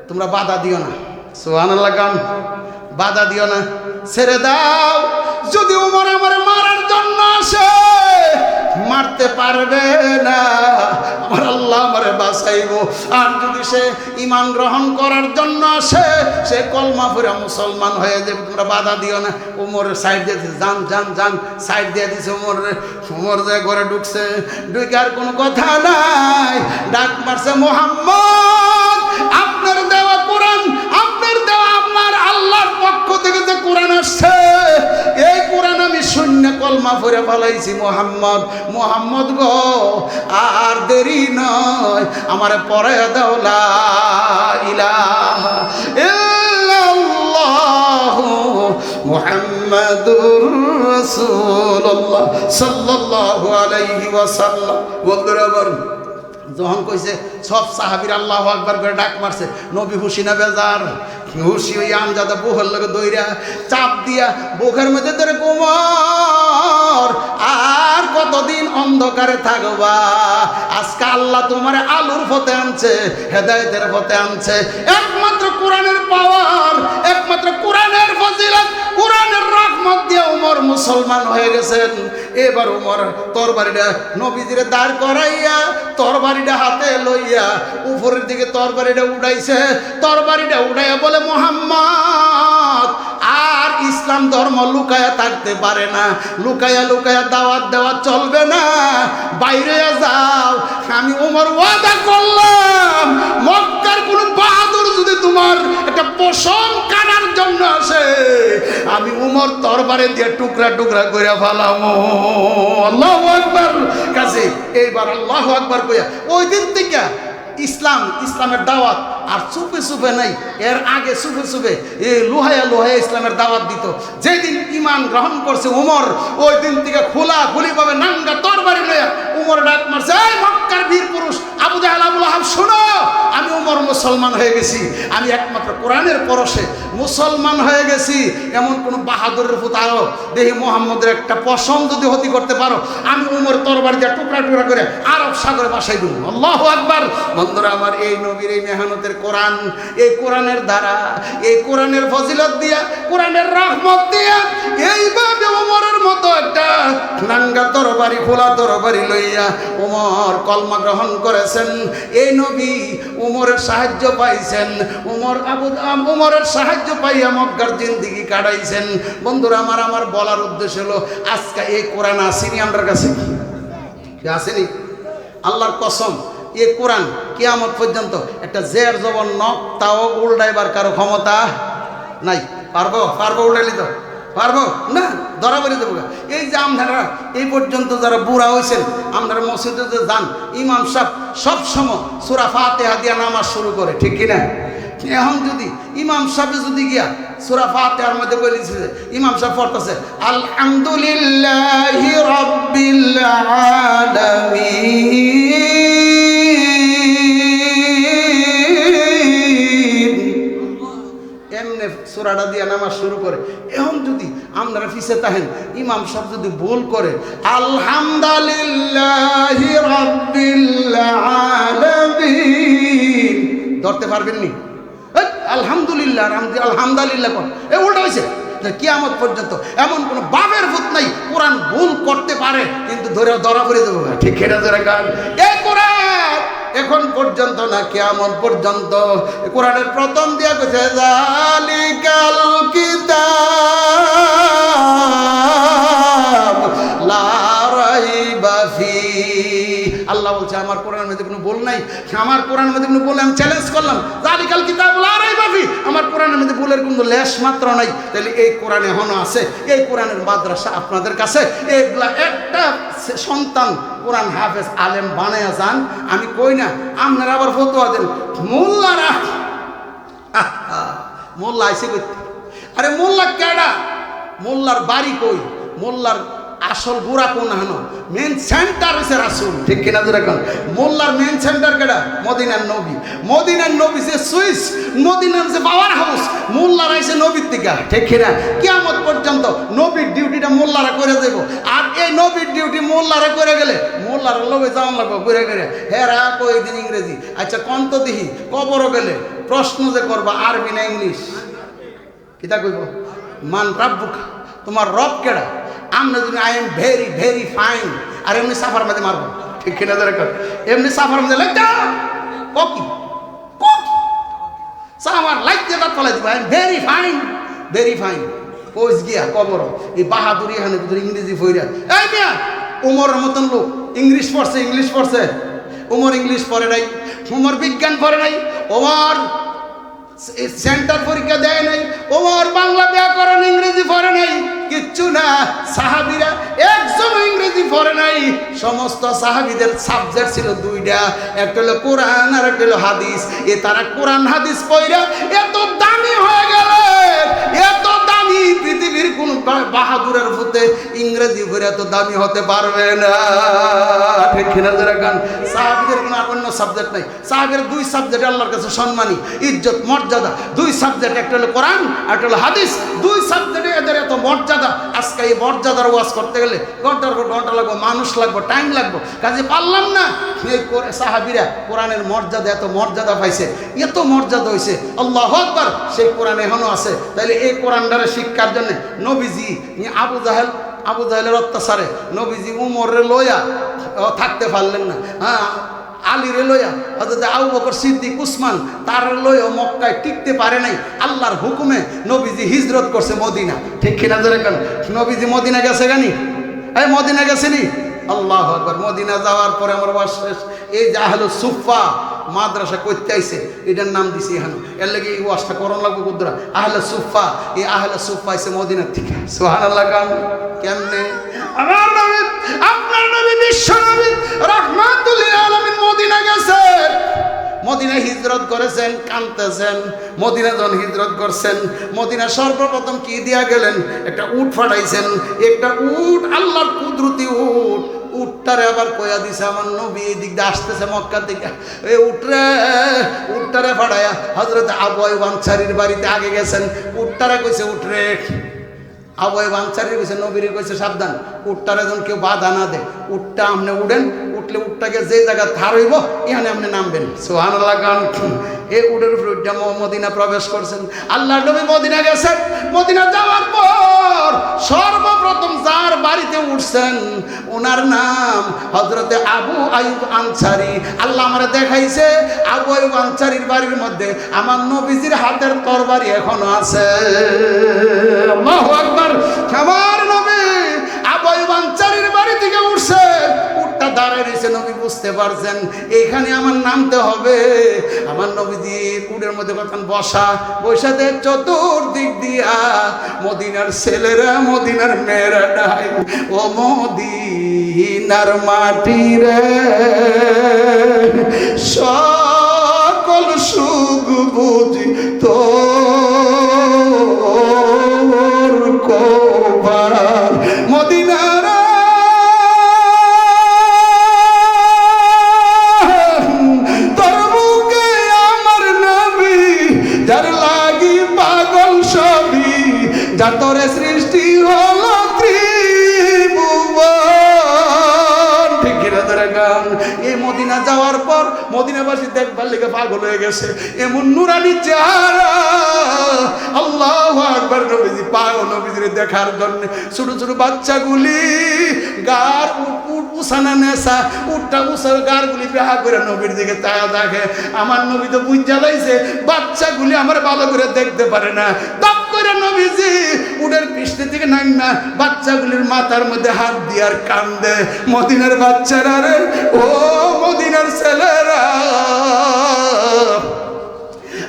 তোমরা বাধা দিও না। সুবহানাল্লাহ গান, বাধা দিও না, ছেড়ে দাও। যদি ওমর আমার মারার জন্য আসে, মারতে পারবে না, আমার আল্লাহ আমারে বাঁচাইব। আর যদি সে ঈমান গ্রহণ করার জন্য আসে, সে কলমা পড়ে মুসলমান হয়ে যাবে, তোমরা বাধা দিও না। ওমরের সাইড দিয়ে দিছে, যান সাইড দিয়ে দিছে। ওমর যে ঘরে ঢুকছে, ঢুকে আর কোনো কথা নাই, ডাক মারছে, মুহাম্মদ আপনার দেওয়া কোরআন, আপনার দেওয়া আপনার আল্লাহর পক্ষ থেকে যে কোরআন আসছে, এই কোরআন আমি শূন্য কলমা পড়ে ফেলাইছি। মুহাম্মদ গো, আর দেরি নয়, আমারে পড়ে দাও লা ইলাহা ইল্লাল্লাহু মুহাম্মাদুর মুহাম্মাদুর রাসূলুল্লাহ সাল্লাল্লাহু আলাইহি ওয়াসাল্লাম। বন্ধুরা আমার, যখন কইছে সব সাহাবীর আল্লাহু আকবার করে ডাক মারছে, নবী খুশি না বেজার? খুশি হইয়া আমজাদা বুকের লগে দইরা চাপ দিয়া বুকের মধ্যে ধরে, ওমর আর কতদিন অন্ধকারে থাকবা? আজকে আল্লাহ তোমার আলোর পথে আনছে, হেদায়েতের পথে আনছে। একমাত্র কোরআনের পাওয়ার, একমাত্র কোরআনের ফজিলত, কোরআনের রহমত দিয়ে ওমর মুসলমান হয়ে গেছেন। এবার ওমর তরবারিটা নবীজিরে দাঁড় করাইয়া তরবারিটা হাতে লইয়া উপরের দিকে তরবারিটা উঠাইছে। তরবারিটা উঠাইয়া বলে, মুহাম্মদ আর ইসলাম ধর্ম লুকায়া থাকতে পারে না, লুকায়া লুকায়া দাওয়াত দেওয়া চলবে না, বাইরে যাও। আমি ওমর ওয়াদা করলাম, মক্কার কোন বাহাদুর যদি তোমার একটা পশম কাটার জন্য আসে, আমি ওমর তরবারে দিয়ে টুকরা টুকরা করে ফেলামো। আল্লাহু আকবার। কাছে এইবার আল্লাহু আকবার কইয়া ওই দিন থেকে ইসলামের দাওয়াত আর চুপে চুপে নাই, এর আগে চুপে চুপে লোহায়া লোহায়া ইসলামের দাওয়াত দিত। যেদিন ঈমান গ্রহণ করছে ওমর, ওই দিন থেকে খোলা খুলি ভাবে নাঙ্গা তরবারি লইয়া ওমর ডাক মারছে, এই মক্কার বীর পুরুষ আবু জাহেল আবু লাহাব, শোনো, আমি ওমর মুসলমান হয়ে গেছি, আমি একমাত্র কোরআনের পরশে মুসলমান হয়ে গেছি। এমন কোন বাহাদুরের পুত আরো দেখি মুহাম্মদের একটা পশম যদি হতি করতে পারো, আমি ওমর তরবারি দিয়ে টুকরা টুকরা করে আরব সাগরে বাসাই দেব। আল্লাহু আকবার। বন্ধুরা আমার, এই নবীর এই মেহনতের কোরআন, এই কোরআনের দ্বারা, এই কোরআনের ফজিলত দিয়া, কোরআনের রহমত দিয়া, এইভাবে ওমরের মতো একটা নাঙ্গা তরবারি, খোলা তরবারি লইয়া ওমর কলমা গ্রহণ করেছেন। এই নবী ওমরের সাহায্য পাইছেন, ওমরের সাহায্য পাইয়া মক্কার জিন্দেগি কাটাইছেন। বন্ধুরা আমার বলার উদ্দেশ্য হলো, আজকে এই কোরআন আসেনি আমার কাছে, আসেনি? আল্লাহর কসম, এ কোরআন কিয়ামত পর্যন্ত একটা জের জবর নখ তাও উল্টাইবার কারো ক্ষমতা নাই। পারবো উল্টাইলি তো পারবো না, ধরা বলে দেবো। এই যে আপনারা এই পর্যন্ত যারা বুড়া হয়েছেন, আপনারা মসজিদে যান, ইমাম সাহেব সবসময় সূরা ফাতিহা দিয়া নামাজ শুরু করে, ঠিক কিনা? এখন যদি ইমাম সাহেব যদি গিয়া সূরা ফাতিহার মধ্যে বলেছে, ইমাম সাহেব পড়তেছে আলহামদুলিল্লাহি রাব্বিল আলামিন, এমনি সূরাটা দিয়া নামাজ শুরু করে। এখন যদি আপনারা পিছে থাকেন, ইমাম সাহেব যদি ভুল করে আলহামদুলিল্লাহি রাব্বিল আলামিন, ধরতে পারবেননি? আলহামদুলিল্লাহ আলহামদুলিল্লাহ কর, এ উল্টা হয়েছে। কিয়ামত পর্যন্ত এমন কোনো বাপের ভূত নাই কোরআন ভুল করতে পারে কিন্তু ধরে ধরা করে দেবো, ঠিক এটা ধরে গান। এই কোরআন এখন পর্যন্ত না, কিয়ামত পর্যন্ত কোরআনের প্রথম দিয়া কইছে যালিকাল কিতাব লা রাইবা ফি। আল্লাহ বলছে আমার কোরআনের মধ্যে কোনো ভুল নাই, আমার কোরআনের মধ্যে কোনো ভুল, আমি চ্যালেঞ্জ করলাম, যালিকাল কিতাব লা রাইবা ফি, আমার কোরআনের মধ্যে ভুলের কোনো লেশ মাত্র নাই। তাহলে এই কোরআন এখনো আছে, এই কোরআনের মাদ্রাসা আপনাদের কাছে, এগুলা একটা সন্তান কোরআন হাফেজ আলেম বানায়া যান, আমি কই না। আপনারা আবার ফতোয়া দেন মোল্লারা, মোল্লা আইসে করতে, আরে মোল্লা কেডা? মোল্লার বাড়ি কই? মোল্লার আসল গুড়া কোন হানো? মেন সেন্টার হচ্ছে রাসূল, ঠিক কিনা? যেরকম মোল্লার মেন সেন্টার কেডা? মদিনার নবী। মদিনার নবী যে সুইস, মদিনার যে পাওয়ার হাউস, মোল্লার আইসে নবীর দিকা, ঠিক কিনা? কিয়ামত পর্যন্ত নবীর ডিউটিটা মোল্লারা করে দেব। আর এই নবীর ডিউটি মোল্লারা করে গেলে মোল্লার লবে যাওয়ান লাগবে ঘুরে ঘুরে, হেরা কই দিন ইংরেজি। আচ্ছা কন্ত দিহি কবরও গেলে প্রশ্ন যে করবা আরবি না ইংলিশ, কিতা কইব? মান রাব্বুকা, তোমার রব কেডা? আমরা যদি I am very very fine, আর এমনি সাফার মধ্যে মারবো, ঠিক কিনা? এমনি সাফার মধ্যে লাগতা ককি সাফার লাগতে দাঁত ফলাই দিব, I am very fine very fine. Coach গিয়া কবর এই বাহাদুরি এখানে ইংরেজি ফইরা। এই মিয়া, ওমরের মতন লোক ইংলিশ পড়ছে, ওমর ইংলিশ পড়ে নাই, ওমর বিজ্ঞান পড়ে নাই, ওমর সেন্টার পরীক্ষা দেয় নাই, ওমর বাংলা ব্যাকরণ ইংরেজি পড়ে নাই, কিচ্ছু না। সাহাবীরা একজন ইংরেজি পড়ে নাই, সমস্ত সাহাবীদের সাবজেক্ট ছিল দুইটা, একটা হলো কোরআন আর একটা হলো হাদিস। তারা কোরআন হাদিস পড়া এত দামি হয়ে গেলেন, এত দামি পৃথিবীর কোন বাহাদুরের ভূতে ইংরেজি ভরে এত দামি হতে পারবে না। ঠিক কিনা যারা গান? সাহাবীদের কোনো অন্য সাবজেক্ট নাই। সাহাবীর দুই সাবজেক্ট আল্লাহর কাছে সম্মানী, ইজ্জত, মর্যাদা। দুই সাবজেক্ট, একটা হলো কোরআন আর একটা হলো হাদিস। দুই সাবজেক্টে এদের এত মর্যাদা। আজকে এই মর্যাদার ওয়াজ করতে গেলে ঘন্টার পর ঘন্টা লাগবে, মানুষ লাগবে, টাইম লাগবে, কাজে পারলাম না। এই সাহাবীরা কোরআনের মর্যাদা, এত মর্যাদা পাইছে, এত মর্যাদা হয়েছে, আল্লাহু আকবার। সেই কোরআন এখনো আছে। তাইলে এই কোরআনটারে শিক্ষার জন্য নবীজি আবু জাহেলের অত্যাচারে নবীজি উমরে লইয়া থাকতে পারলেন না। হ্যাঁ, আলীরে লইয়া অর্থাৎ আবু বকর সিদ্দিক উসমান তার লইয়া মক্কায় টিকতে পারে নাই। আল্লাহর হুকুমে নবীজি হিজরত করছে মদিনা। ঠিক কিনা ধরে কেন? নবীজি মদিনা গেছে গানি? এই মদিনা গেছেনি? আল্লাহু আকবার। মদিনা যাওয়ার পরে আমার বাস শেষ। এই যে আহলে সুফা মাদ্রাসা করতে আইছে, এটার নাম দিছি এখন। এর লাগে এই ওয়াজটা করণ লাগবে কুদরা। আহলে সুফা, এই আহলে সুফা আইছে মদিনার থেকে। সুবহানাল্লাহ। কেমনে? আমার নবী, আপনার নবী, বিশ্ব নবী রাহমাতুল লিল আলামিন মদিনা গেছেন, মদিনায় হিজরত করেছেন, কাঁদতেছেন। মদিনা যখন হিজরত করছেন, মদিনা সর্বপ্রথম কি দিয়া গেলেন? একটা উট ফাটাইছেন। একটা উট, আল্লাহর কুদরতি উট। উটটারে আবার কয়া দিছে আমার নবী এদিক দিয়ে আসতেছে মক্কা থেকে, এই উটটারে ফাটাইয়া হযরত আবু আইয়ুব আনসারীর বাড়িতে আগে গেছেন। উটটারে কইছে, উঠরে। আবু আইয়ুব আনসারী কইছে, নবীরে কইছে সাবধান, উটটারে যখন কেউ বাধা না দেয়, উটটা আপনি উড়েন, উঠলে উটটাকে যে জায়গা ধার হইব এখানে আপনি নামবেন। সুবহানাল্লাহ। এই উটের উপরে উঠে মদিনা প্রবেশ করছেন। আল্লাহর নবী মদিনা গেছেন। মদিনা যাওয়ার পর সর্বপ্রথম যার বাড়িতে উঠছেন ওনার নাম হযরতে আবু আইয়ুব আনসারী। আল্লাহ আমারে দেখাইছে আবু আইয়ুব আনসারীর বাড়ির মধ্যে আমার নবীজির হাতের তরবারি এখনো আছে। আল্লাহু আকবার। আমার নবী আবু আইয়ুব আনসারীর বাড়ি থেকে উঠছে, উটটা দাঁড়ায় রয়েছে। নবী বুঝতে পারছেন এখানে আমার নামতে হবে। আমার নবীজি উটের মধ্যে কখন বসা দেখ চতুর্দিক দিয়া মদিনার ছেলেরা, মদিনার মেয়েরা ডাই, ও মদিনার মাটি রে, সকল সুখ বুঝি তোর কোবার মদিনার তোরে সৃষ্টি হলো ত্রিভুবন। ঠিক কিনা ধরে গান? এই মদিনা যাওয়ার পর মদিনাবাসী দেখবার লেগে পাগল হয়ে গেছে, এমন নুরানি চেহারা। আল্লাহু আকবার। নবীজি পাগল, নবীজির দেখার জন্য ছোট ছোট বাচ্চাগুলি গার উসানা নেশা, উটটা উসার গারগুলি বেহা করে নবীর দিকে তায়া দেখে। আমার নবী তো বুঝা লাইছে বাচ্চাগুলি আমার ভালো করে দেখতে পারে না। নবীজি উটের পৃষ্ঠে থেকে নাইমা বাচ্চাগুলির মাথার মধ্যে হাত দিয়ে আর কান্দে, মদিনার বাচ্চারা রে, ও মদিনার ছেলেরা,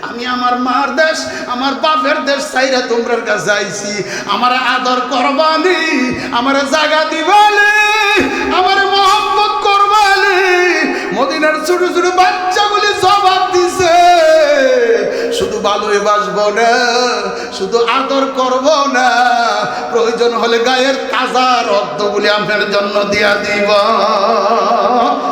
আমি আমার মার দেশ, আমার বাপের দেশ চাইরা তোমরার কাছে আইছি, আমার আদর করবানি, আমার জায়গা দিবানি, আমার মহব্বত করবানি। মদিনার ছোট ছোট বাচ্চাগুলি জবাব দিছে, শুধু ভালোই বাসবো না, শুধু আদর করব না, প্রয়োজন হলে গায়ের তাজা রক্তগুলি আপনার জন্য দিয়া দিব।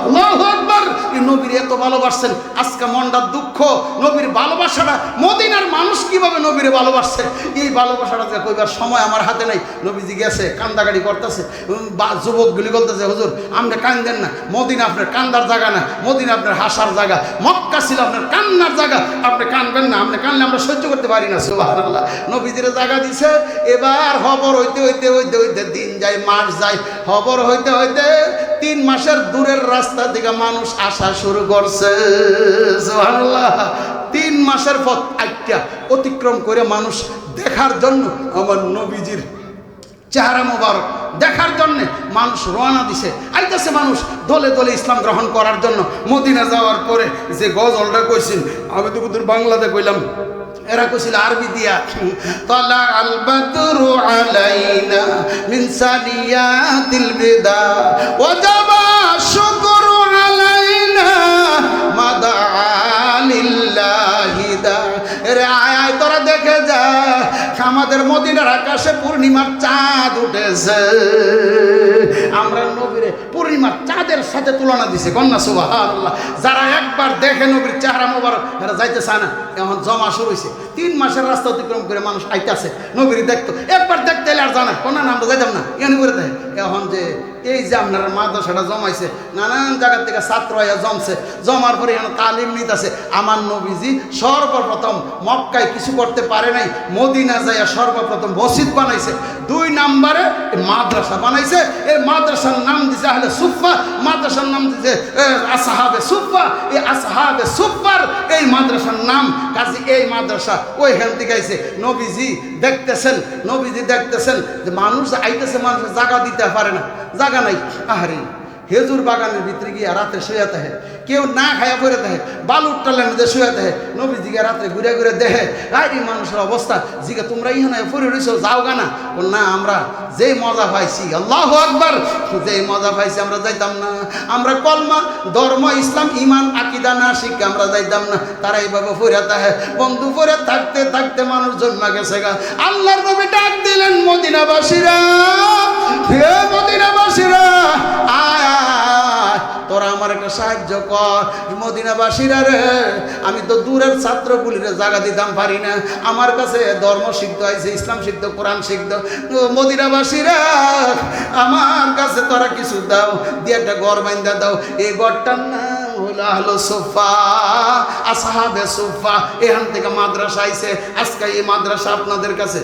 আল্লাহু আকবার। নবীর এত ভালোবাসছেন, আজকে মনটা দুঃখ। নবীর ভালোবাসাটা, মদিনার মানুষ কিভাবে নবীরে ভালোবাসছে, এই ভালোবাসাটা যে কইবার সময় আমার হাতে নাই। নবীজি গেছে, কান্দাকাটি করতেছে, যুবকগুলি বলতেছে হুজুর আপনি কান্দেন না, মদিনা আপনার কান্দার জায়গা না, মদিনা আপনার হাসার জায়গা, মক্কা ছিল আপনার কান্নার জায়গা, আপনি কানবেন না, আপনি কানলে আমরা সহ্য করতে পারি না। সুবহানাল্লাহ। নবীজির জায়গা দিছে। এবার খবর হইতে হইতে হইতে হইতে দিন যায়, মাস যায়, খবর হইতে হইতে 3 মাসের দূরের রাস্তা থেকে মানুষ আসা শুরু করছে। সুবহানাল্লাহ। 3 মাসের পথ অতিক্রম করে মানুষ দেখার জন্য আমার নবীজির চেহারা মোবারক দেখার জন্য মানুষ রওনা দিছে, আইতেছে মানুষ দলে দলে ইসলাম গ্রহণ করার জন্য। মদিনা যাওয়ার পরে যে গজলটা কইছেন, আমি তো বাংলাতে কইলাম, এরা কইছিল আরবি দিয়া, তালা আল বাদরু আলাইনা মিন সানিয়াতিল বিদা ওয়াজাবা শুকরু আলাইনা মাদা লিল্লাহি দা। রে আয় আয় তোরা দেখে যা, আমার আমাদের মদিনার আকাশে পূর্ণিমার চাঁদ উঠেছে, আমরা নবীরে পূর্ণিমার চাঁদের সাথে তুলনা দিছে। কন্যা সুবহানাল্লাহ। যারা একবার দেখে নবীর চেহারা মোবারক, এরা যাইতে চায় না। এখন জমা শুরু হয়েছে, 3 মাসের রাস্তা অতিক্রম করে মানুষ আইতাছে নবীর দেখতো। একবার দেখতে এলে আর জানা কোন না আমরা যাইতাম না, এখানে করে দেখে। এখন যে এই যে আপনার মাদ্রাসাটা জমাইছে, নানান জায়গা থেকে ছাত্র হইয়া জমছে, জমার পরে এখানে তালিম নিতেছে। আমার নবীজি সর্বপ্রথম মক্কায় কিছু করতে পারে নাই, মদিনা যাইয়া সর্বপ্রথম মসজিদ বানাইছে। 2 নম্বরে মাদ্রাসা বানাইছে। এই মাদ্রাসার নাম দিছে আহলে সুফা, মাদ্রাসার নাম দিছে আসহাবে সুফা। এই আসহাবে সুফার এই মাদ্রাসার নাম। কাজী এই মাদ্রাসা ওইখান থেকে আইছে। নবীজি দেখতেছেন, নবীজি দেখতেছেন যে মানুষ আইতেছে, মানুষের জায়গা দিতে পারে না, জায়গা নাই। আহারে খেজুর বাগানের ভিতরে গিয়ে রাতে শুয়ে থাকে, কেউ না খায়া পড়ে থাকে, বালুর টালের মধ্যে শুয়ে থাকে। নবীজিকে রাত্রে ঘুরে ঘুরে দেখে, এই মানুষের অবস্থা। জিজ্ঞা তোমরা ইহানে পড়ে রয়েছো, যাও গা না? না, আমরা যে মজা পাইছি, আল্লাহু আকবার, যে মজা পাইছি আমরা যাইতাম না। আমরা কলমা, ধর্ম, ইসলাম, ইমান, আকিদা না শিখে আমরা যাইতাম না। তারা এইভাবে পড়ে থাকে। বন্ধু পড়ে থাকতে থাকতে মানুষ জন্মা গেছে গা। আল্লাহর নবী ডাক দিলেন, মদিনাবাসীরা, হে মদিনাবাসীরা, আয় তোরা আমার একটা সাহায্য কর। মদিনাবাসীরা রে, আমি তো দূরের ছাত্রগুলিরে জায়গা দিতাম পারি না, আমার কাছে ধর্ম শিখতে হয়েছে, ইসলাম শিখতে, কোরআন শিখতে। মদিনাবাসীরা, আমার কাছে তোরা কিছু দাও, দিয়ে একটা ঘর বাইন্দা দাও। এই ঘরটার নাম হলো আহলে সুফা, আসহাবে সুফা। এখান থেকে মাদ্রাসা আইছে। আজকে এই মাদ্রাসা আপনাদের কাছে